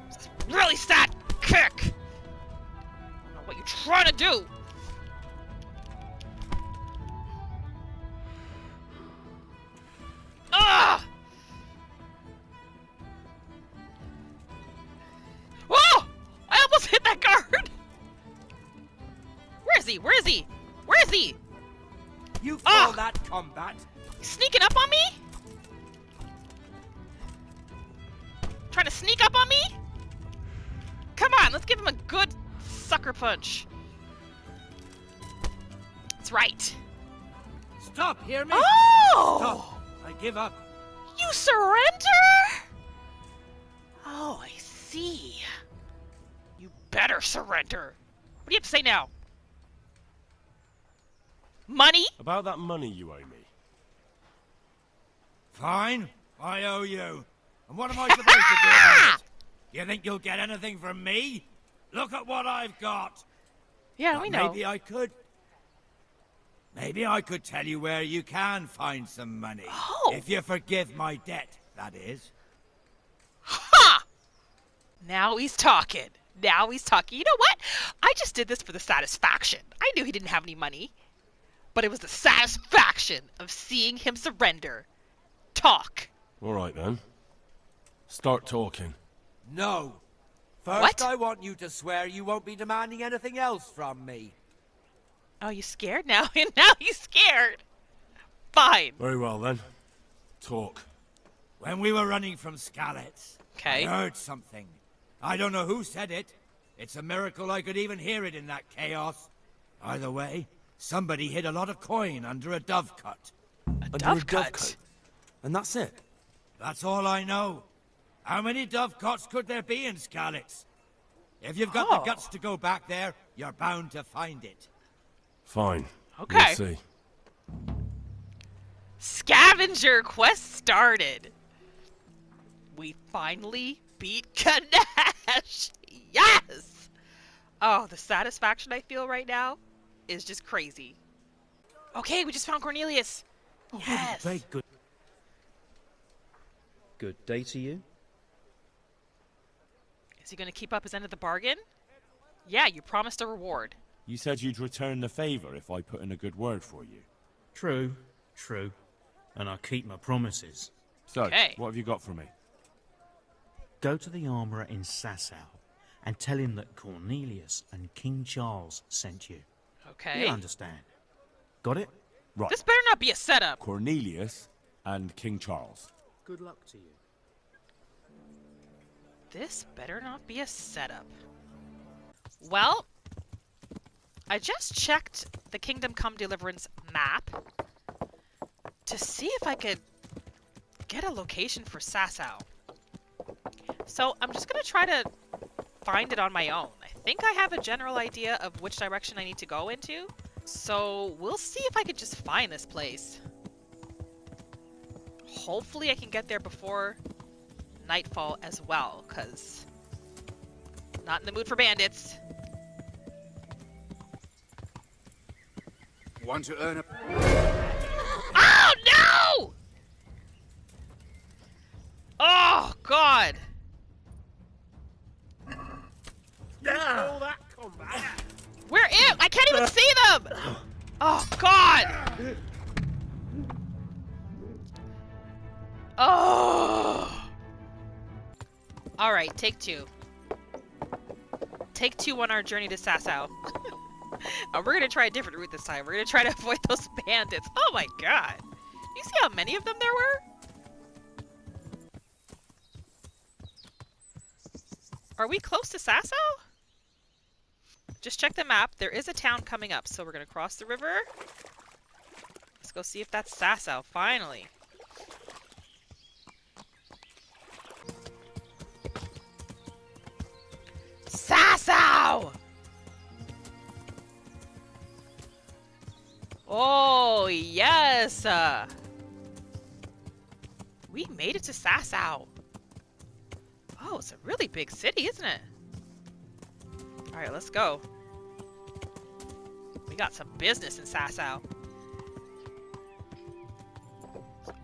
This really sad kick! I don't know what you're trying to do! Ah! Whoa! I almost hit that guard! Where is he? Where is he? Where is he? You call that combat? Sneaking up on me? Trying to sneak up on me? Come on, let's give him a good sucker punch. That's right. Stop, hear me? Oh! Stop. I give up. You surrender? Oh, I see. You better surrender. What do you have to say now? Money? About that money you owe me. Fine. I owe you. And what am I supposed to do about it? You think you'll get anything from me? Look at what I've got. Yeah, But we know. Maybe I could tell you where you can find some money. Oh. If you forgive my debt, that is. Ha! Now he's talking. Now he's talking. You know what? I just did this for the satisfaction. I knew he didn't have any money. But it was the satisfaction of seeing him surrender. Talk. All right, then. Start talking. No. First, What? I want you to swear you won't be demanding anything else from me. Oh, you scared now? Now he's scared. Fine. Very well, then. Talk. When we were running from Skalitz, Okay. I heard something. I don't know who said it. It's a miracle I could even hear it in that chaos. Either way, somebody hid a lot of coin under a dovecot. Dovecot? And that's it? That's all I know. How many dovecots could there be in Skalitz? If you've got the guts to go back there, you're bound to find it. Fine. Okay. We'll see. Scavenger quest started. We finally beat Kanesh. Yes! Oh, the satisfaction I feel right now is just crazy. Okay, we just found Cornelius. Yes. Very good. Good day to you. Is he going to keep up his end of the bargain? Yeah, you promised a reward. You said you'd return the favor if I put in a good word for you. True, true. And I keep my promises. So, Okay. what have you got for me? Go to the armourer in Sasau and tell him that Cornelius and King Charles sent you. Okay. You'll understand. Got it? Right. This better not be a setup. Cornelius and King Charles. Good luck to you. This better not be a setup. Well, I just checked the Kingdom Come Deliverance map to see if I could get a location for Sasau. So I'm just going to try to find it on my own. I think I have a general idea of which direction I need to go into. So we'll see if I can just find this place. Hopefully I can get there before nightfall as well, because not in the mood for bandits. Want to earn a... Oh no! Oh god! All that combat. Where am I? Can't even see them! Oh God! Oh! Alright, take 2. Take 2 on our journey to Sasau. We're gonna try a different route this time. We're gonna try to avoid those bandits. Oh my god! You see how many of them there were? Are we close to Sasau? Just check the map. There is a town coming up, so we're gonna cross the river. Let's go see if that's Sasau, finally. Sasau! Oh, yes! We made it to Sasau. Oh, it's a really big city, isn't it? Alright, let's go. We got some business in Sasau.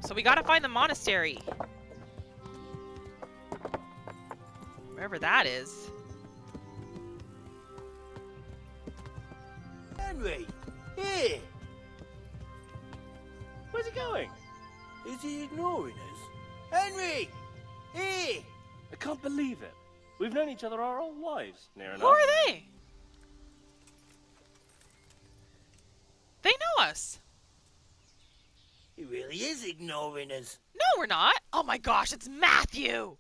So we gotta find the monastery. Wherever that is. Henry! Here! Where's he going? Is he ignoring us? Henry! Here! I can't believe it. We've known each other our whole lives, near enough. Who are they? They know us. He really is ignoring us. No, we're not. Oh my gosh, it's Matthew.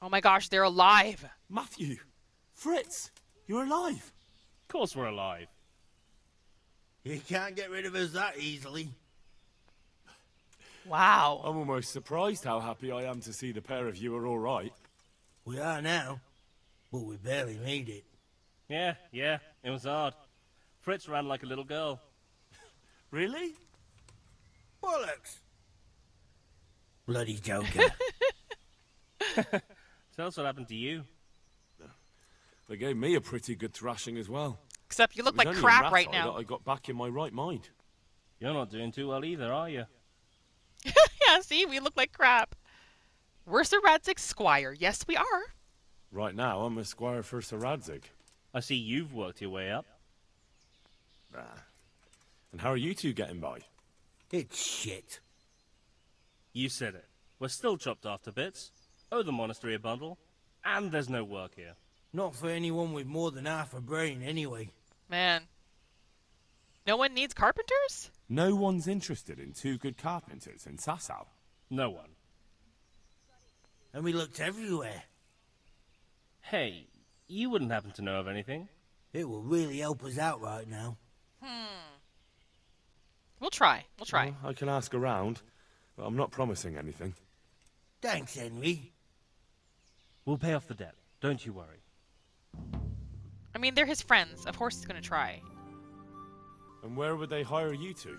Oh my gosh, they're alive. Matthew! Fritz! You're alive! Of course we're alive. You can't get rid of us that easily. Wow. I'm almost surprised how happy I am to see the pair of you are all right. We are now, but we barely made it. Yeah, it was hard. Fritz ran like a little girl. Really? Bollocks! Bloody Joker. Tell us what happened to you. They gave me a pretty good thrashing as well. Except you look like crap right now. I got back in my right mind. You're not doing too well either, are you? Yeah, see, we look like crap. We're Sir Radzig's squire. Yes, we are. Right now, I'm a squire for Sir Radzig. I see you've worked your way up. And how are you two getting by? It's shit. You said it. We're still chopped off to bits. Owe the monastery a bundle. And there's no work here. Not for anyone with more than half a brain, anyway. Man. No one needs carpenters? No one's interested in 2 good carpenters in Sasau. No one. And we looked everywhere. Hey, you wouldn't happen to know of anything? It will really help us out right now. We'll try. We'll try. Well, I can ask around, but I'm not promising anything. Thanks, Henry. We'll pay off the debt. Don't you worry. I mean, they're his friends. Of course he's gonna try. And where would they hire you to?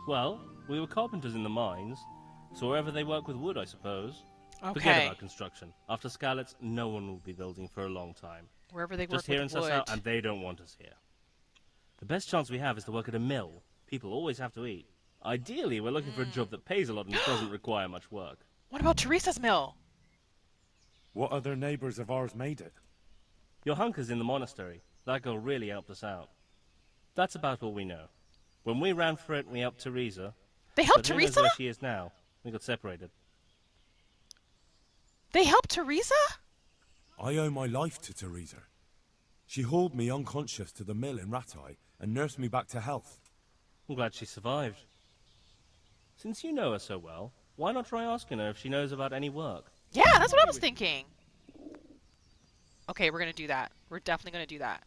Well, we were carpenters in the mines, so wherever they work with wood, I suppose. Okay. Forget about construction. After Skalitz, no one will be building for a long time. Wherever they Just work here with in wood. Sasau, and they don't want us here. The best chance we have is to work at a mill. People always have to eat. Ideally, we're looking for a job that pays a lot and doesn't require much work. What about Teresa's mill? What other neighbours of ours made it? Your hunker's in the monastery. That girl really helped us out. That's about all we know. When we ran for it, we helped Teresa. They helped but who knows Teresa? where she is now. We got separated. They helped Teresa? I owe my life to Teresa. She hauled me unconscious to the mill in Ratai and nursed me back to health. I'm glad she survived. Since you know her so well, why not try asking her if she knows about any work? Yeah, that's what I was thinking. Okay, we're gonna do that. We're definitely gonna do that.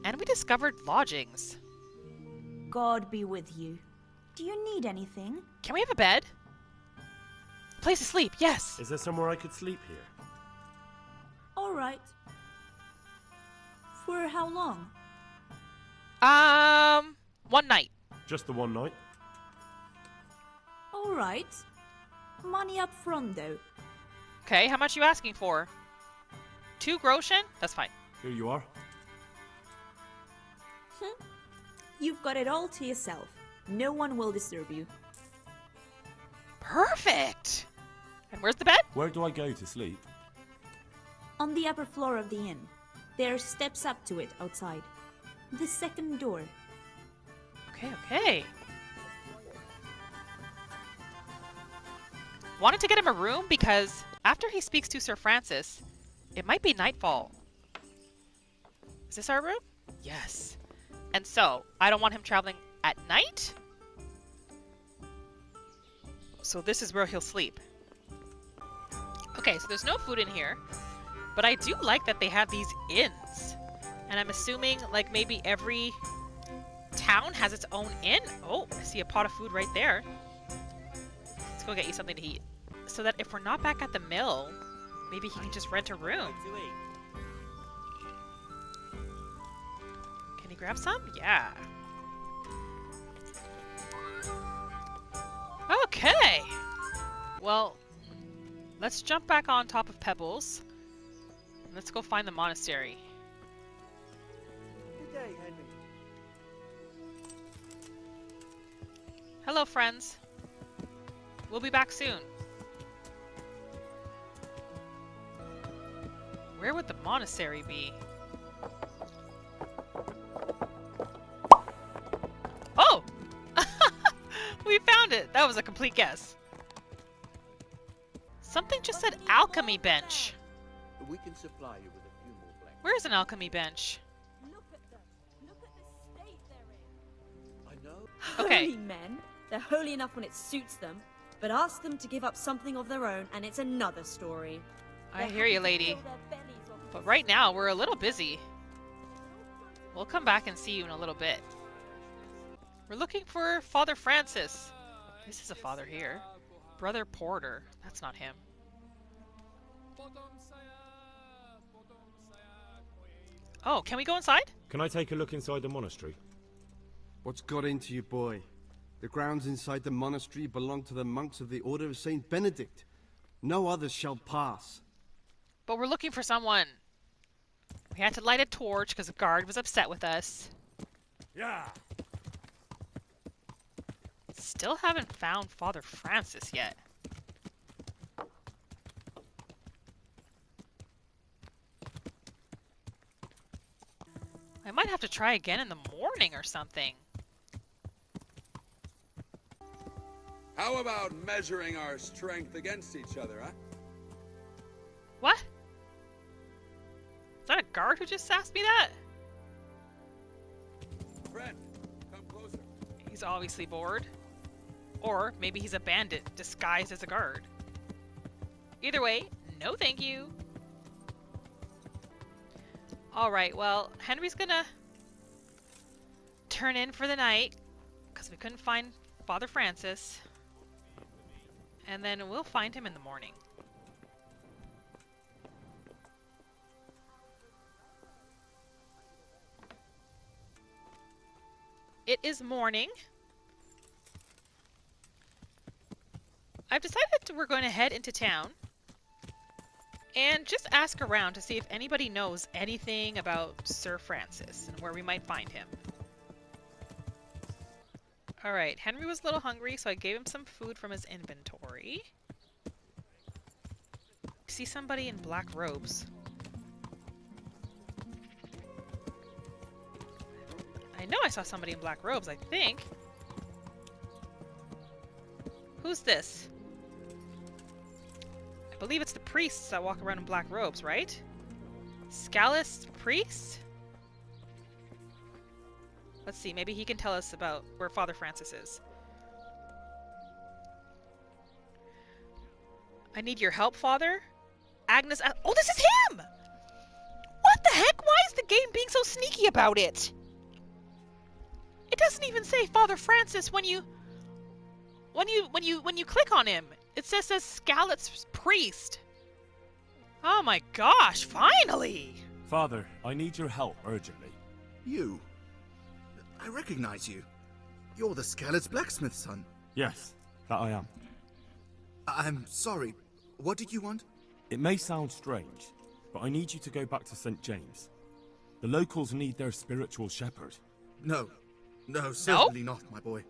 And we discovered lodgings. God be with you. Do you need anything? Can we have a bed? Place to sleep, yes. Is there somewhere I could sleep here? All right. For how long? 1 night. Just the one night? All right. Money up front, though. Okay, how much are you asking for? 2 groschen? That's fine. Here you are. You've got it all to yourself. No one will disturb you. Perfect! And where's the bed? Where do I go to sleep? On the upper floor of the inn. There are steps up to it outside. The second door. Okay. Wanted to get him a room because after he speaks to Sir Francis, it might be nightfall. Is this our room? Yes. And so, I don't want him traveling at night. So this is where he'll sleep. Okay, so there's no food in here. But I do like that they have these inns. And I'm assuming, like, maybe every town has its own inn. Oh, I see a pot of food right there. Let's go get you something to eat. So that if we're not back at the mill, maybe he can just rent a room. Can he grab some? Yeah. Okay. Well, let's jump back on top of Pebbles. And let's go find the monastery. Good day, Henry. Hello, friends. We'll be back soon. Where would the monastery be? Oh! We found it! That was a complete guess. Something just said alchemy bench. We can supply you with a few more blanks. Where's an alchemy bench? Look at them. Look at the state they're in. I know. Okay. Holy men. They're holy enough when it suits them, but ask them to give up something of their own and it's another story. I hear you, lady. But right now, we're a little busy. We'll come back and see you in a little bit. We're looking for Father Francis. This is a father here. Brother Porter. That's not him. Oh, can we go inside? Can I take a look inside the monastery? What's got into you, boy? The grounds inside the monastery belong to the monks of the Order of Saint Benedict. No others shall pass. But we're looking for someone. We had to light a torch because the guard was upset with us. Yeah. Still haven't found Father Francis yet. I might have to try again in the morning or something. How about measuring our strength against each other, huh? What? Is that a guard who just asked me that? Friend, come closer. He's obviously bored. Or maybe he's a bandit disguised as a guard. Either way, no thank you. Alright, well, Henry's gonna turn in for the night because we couldn't find Father Francis. And then we'll find him in the morning. It is morning. I've decided we're going to head into town and just ask around to see if anybody knows anything about Sir Francis and where we might find him. Alright, Henry was a little hungry, so I gave him some food from his inventory. See somebody in black robes. I know I saw somebody in black robes, I think. Who's this? I believe it's the priests that walk around in black robes, right? Scalist priest? Let's see, maybe he can tell us about where Father Francis is. I need your help, Father. Agnes... Oh, this is him! What the heck? Why is the game being so sneaky about it? It doesn't even say Father Francis when you click on him. It says Scalist's priest. Oh my gosh, finally! Father, I need your help urgently. You? I recognize you. You're the Scalist's blacksmith's son. Yes, that I am. I'm sorry. What did you want? It may sound strange, but I need you to go back to St. James. The locals need their spiritual shepherd. No, certainly not, my boy.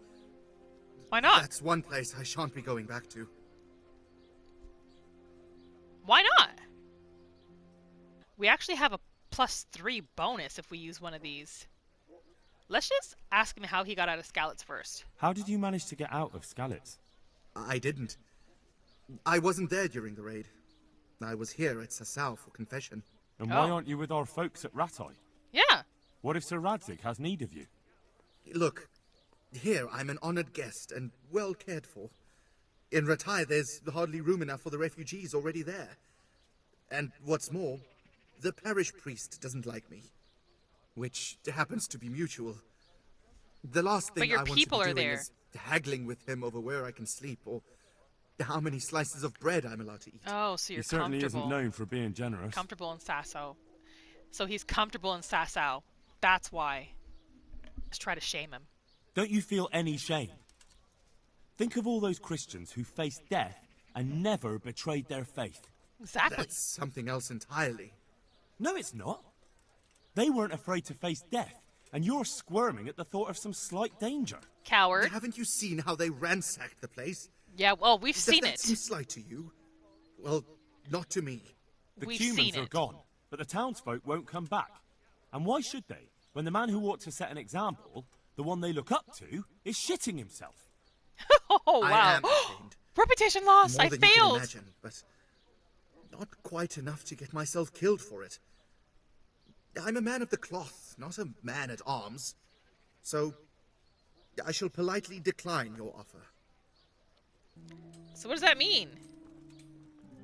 Why not? That's one place I shan't be going back to. Why not? We actually have a +3 bonus if we use one of these. Let's just ask him how he got out of Skalitz first. How did you manage to get out of Skalitz? I didn't. I wasn't there during the raid. I was here at Sasau for confession. And why aren't you with our folks at Ratai? Yeah. What if Sir Radzig has need of you? Look, here I'm an honored guest and well cared for. In Ratai, there's hardly room enough for the refugees already there. And what's more, the parish priest doesn't like me. Which happens to be mutual. The last thing I want to be doing is haggling with him over where I can sleep or how many slices of bread I'm allowed to eat. Oh, so you're He certainly isn't known for being generous. Comfortable in Sasau. So he's comfortable in Sasau. That's why. Let's try to shame him. Don't you feel any shame? Think of all those Christians who faced death and never betrayed their faith. Exactly. That's something else entirely. No, it's not. They weren't afraid to face death, and you're squirming at the thought of some slight danger. Coward. Haven't you seen how they ransacked the place? Yeah, well, we've seen Does that it. seem slight to you? Well, not to me. The We've humans seen are it. gone, but the townsfolk won't come back. And why should they, when the man who ought to set an example, the one they look up to, is shitting himself? Oh, wow. I am ashamed. Reputation loss. More I than you can failed. imagine, but not quite enough to get myself killed for it. I'm a man of the cloth, not a man at arms. So, I shall politely decline your offer. So what does that mean?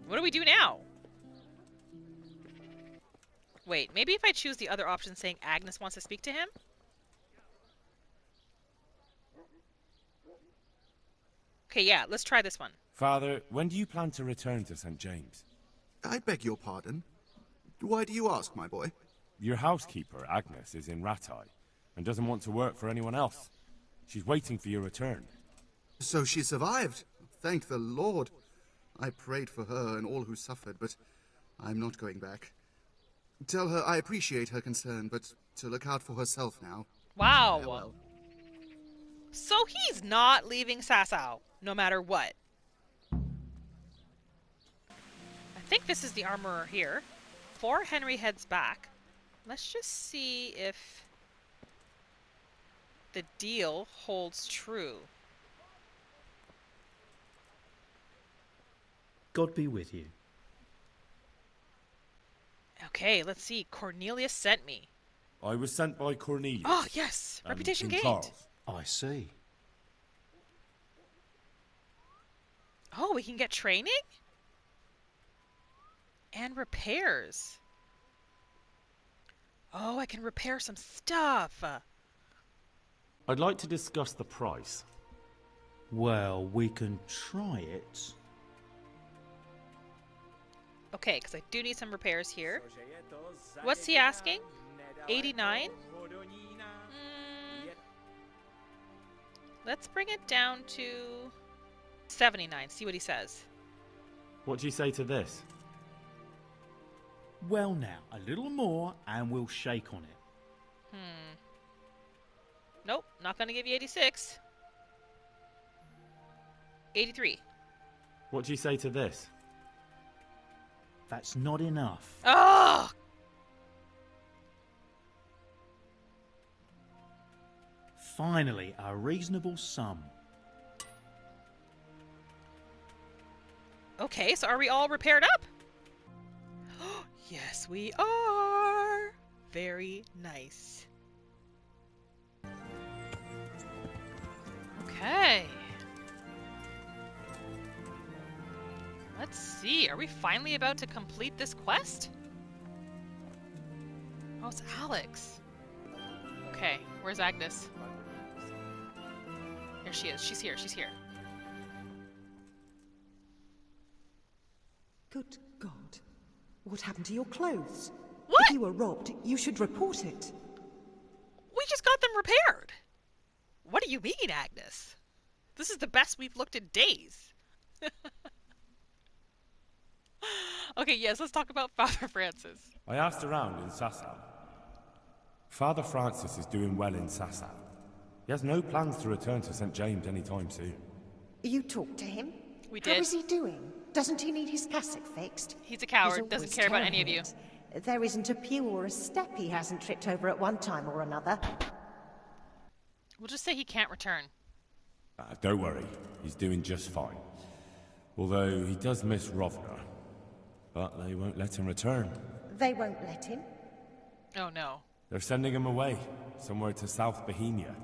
What do we do now? Wait, maybe if I choose the other option saying Agnes wants to speak to him? Okay, yeah, let's try this one. Father, when do you plan to return to St. James? I beg your pardon. Why do you ask, my boy? Your housekeeper, Agnes, is in Ratai, and doesn't want to work for anyone else. She's waiting for your return. So she survived. Thank the Lord. I prayed for her and all who suffered, but I'm not going back. Tell her I appreciate her concern, but to look out for herself now. Wow. Farewell. So he's not leaving Sasau, no matter what. I think this is the armorer here. Before Henry heads back, let's just see if the deal holds true. God be with you. Okay, let's see. Cornelius sent me. I was sent by Cornelius. Oh, yes. and Reputation King gained. Charles. I see. Oh, we can get training? And repairs. Oh, I can repair some stuff. I'd like to discuss the price. Well, we can try it. Okay, because I do need some repairs here. What's he asking? 89? Let's bring it down to 79. See what he says. What do you say to this? Well now, a little more and we'll shake on it. Nope, not going to give you 86. 83. What do you say to this? That's not enough. Oh! Finally, a reasonable sum. Okay, so are we all repaired up? Yes, we are. Very nice. Okay. Let's see. Are we finally about to complete this quest? Oh, it's Alex. Okay, where's Agnes? Here she is. She's here. She's here. Good God. What happened to your clothes? What? If you were robbed, you should report it. We just got them repaired. What do you mean, Agnes? This is the best we've looked in days. Okay, yes, let's talk about Father Francis. I asked around in Sasau. Father Francis is doing well in Sasau. He has no plans to return to St. James anytime soon. You talked to him? We did. How is he doing? Doesn't he need his cassock fixed? He's a coward, He's doesn't always care about any of carrying you. it. There isn't a pew or a step he hasn't tripped over at one time or another. We'll just say he can't return. Don't worry, he's doing just fine. Although he does miss Rovna. But they won't let him return. They won't let him? Oh no. They're sending him away, somewhere to South Bohemia.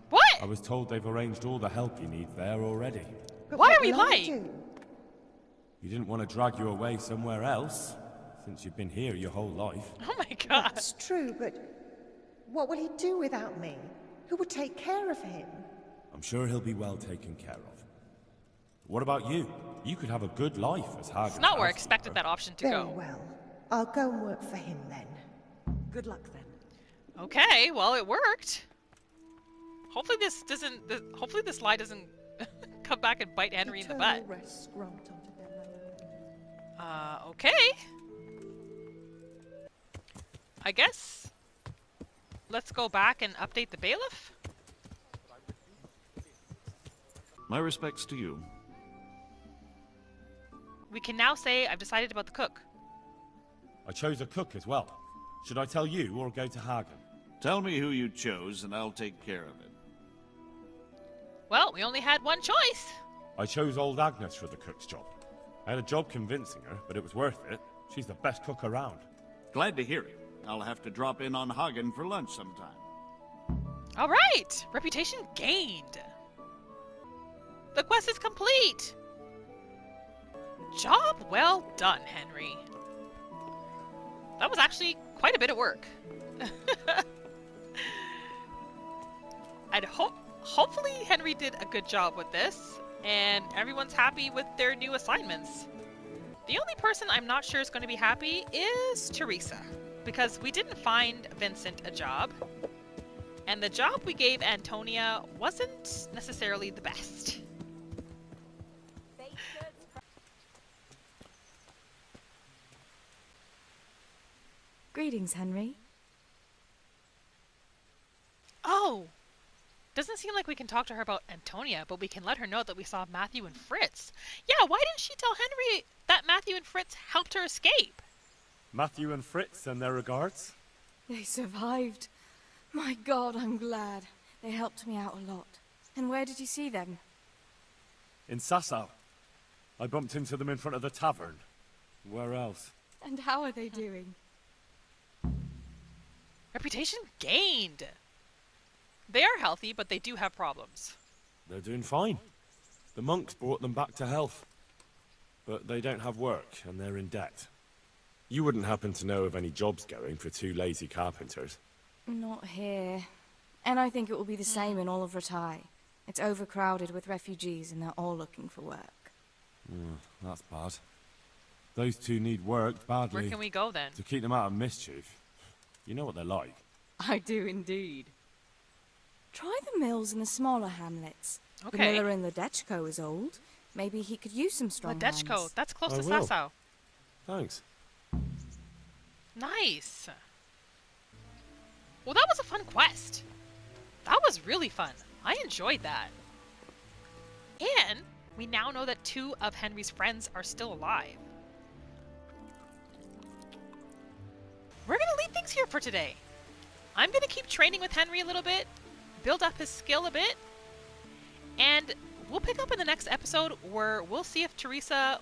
What? I was told they've arranged all the help he needs there already. But why what are we will I lying? do? He didn't want to drag you away somewhere else, since you've been here your whole life. Oh my god. That's true, but what will he do without me? Who will take care of him? I'm sure he'll be well taken care of. What about you? You could have a good life as Hagen. It's not where I expected that option to Very go. well. I'll go and work for him then. Good luck then. Okay, well it worked. Hopefully this doesn't. Hopefully this lie doesn't come back and bite Henry in the butt. Okay. I guess. Let's go back and update the bailiff. My respects to you. We can now say I've decided about the cook. I chose a cook as well. Should I tell you or go to Hagen? Tell me who you chose and I'll take care of it. Well, we only had one choice. I chose old Agnes for the cook's job. I had a job convincing her, but it was worth it. She's the best cook around. Glad to hear it. I'll have to drop in on Hagen for lunch sometime. All right, reputation gained. The quest is complete. Job well done, Henry. That was actually quite a bit of work. I'd hopefully Henry did a good job with this, and everyone's happy with their new assignments. The only person I'm not sure is going to be happy is Teresa, because we didn't find Vincent a job, and the job we gave Antonia wasn't necessarily the best. Greetings, Henry. Oh! Doesn't seem like we can talk to her about Antonia, but we can let her know that we saw Matthew and Fritz. Yeah, why didn't she tell Henry that Matthew and Fritz helped her escape? Matthew and Fritz send their regards. They survived. My God, I'm glad. They helped me out a lot. And where did you see them? In Sasau. I bumped into them in front of the tavern. Where else? And how are they doing? Reputation gained! They are healthy, but they do have problems. They're doing fine. The monks brought them back to health. But they don't have work, and they're in debt. You wouldn't happen to know of any jobs going for two lazy carpenters? Not here. And I think it will be the same in all of Ratai. It's overcrowded with refugees, and they're all looking for work. That's bad. Those two need work badly. Where can we go then? To keep them out of mischief. You know what they're like. I do indeed. Try the mills in the smaller hamlets. Okay. The miller in Ledechko is old. Maybe he could use some strong Ledechko, hands. that's close I to will. Sasau. Thanks. Nice. Well, that was a fun quest. That was really fun. I enjoyed that. And we now know that two of Henry's friends are still alive. We're going to leave things here for today. I'm going to keep training with Henry a little bit, build up his skill a bit, and we'll pick up in the next episode where we'll see if Teresa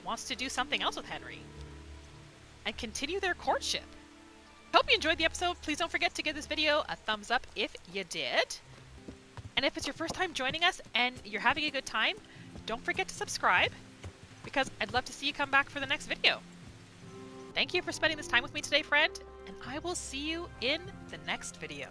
wants to do something else with Henry and continue their courtship. Hope you enjoyed the episode. Please don't forget to give this video a thumbs up if you did. And if it's your first time joining us and you're having a good time, don't forget to subscribe, because I'd love to see you come back for the next video. Thank you for spending this time with me today, friend, and I will see you in the next video.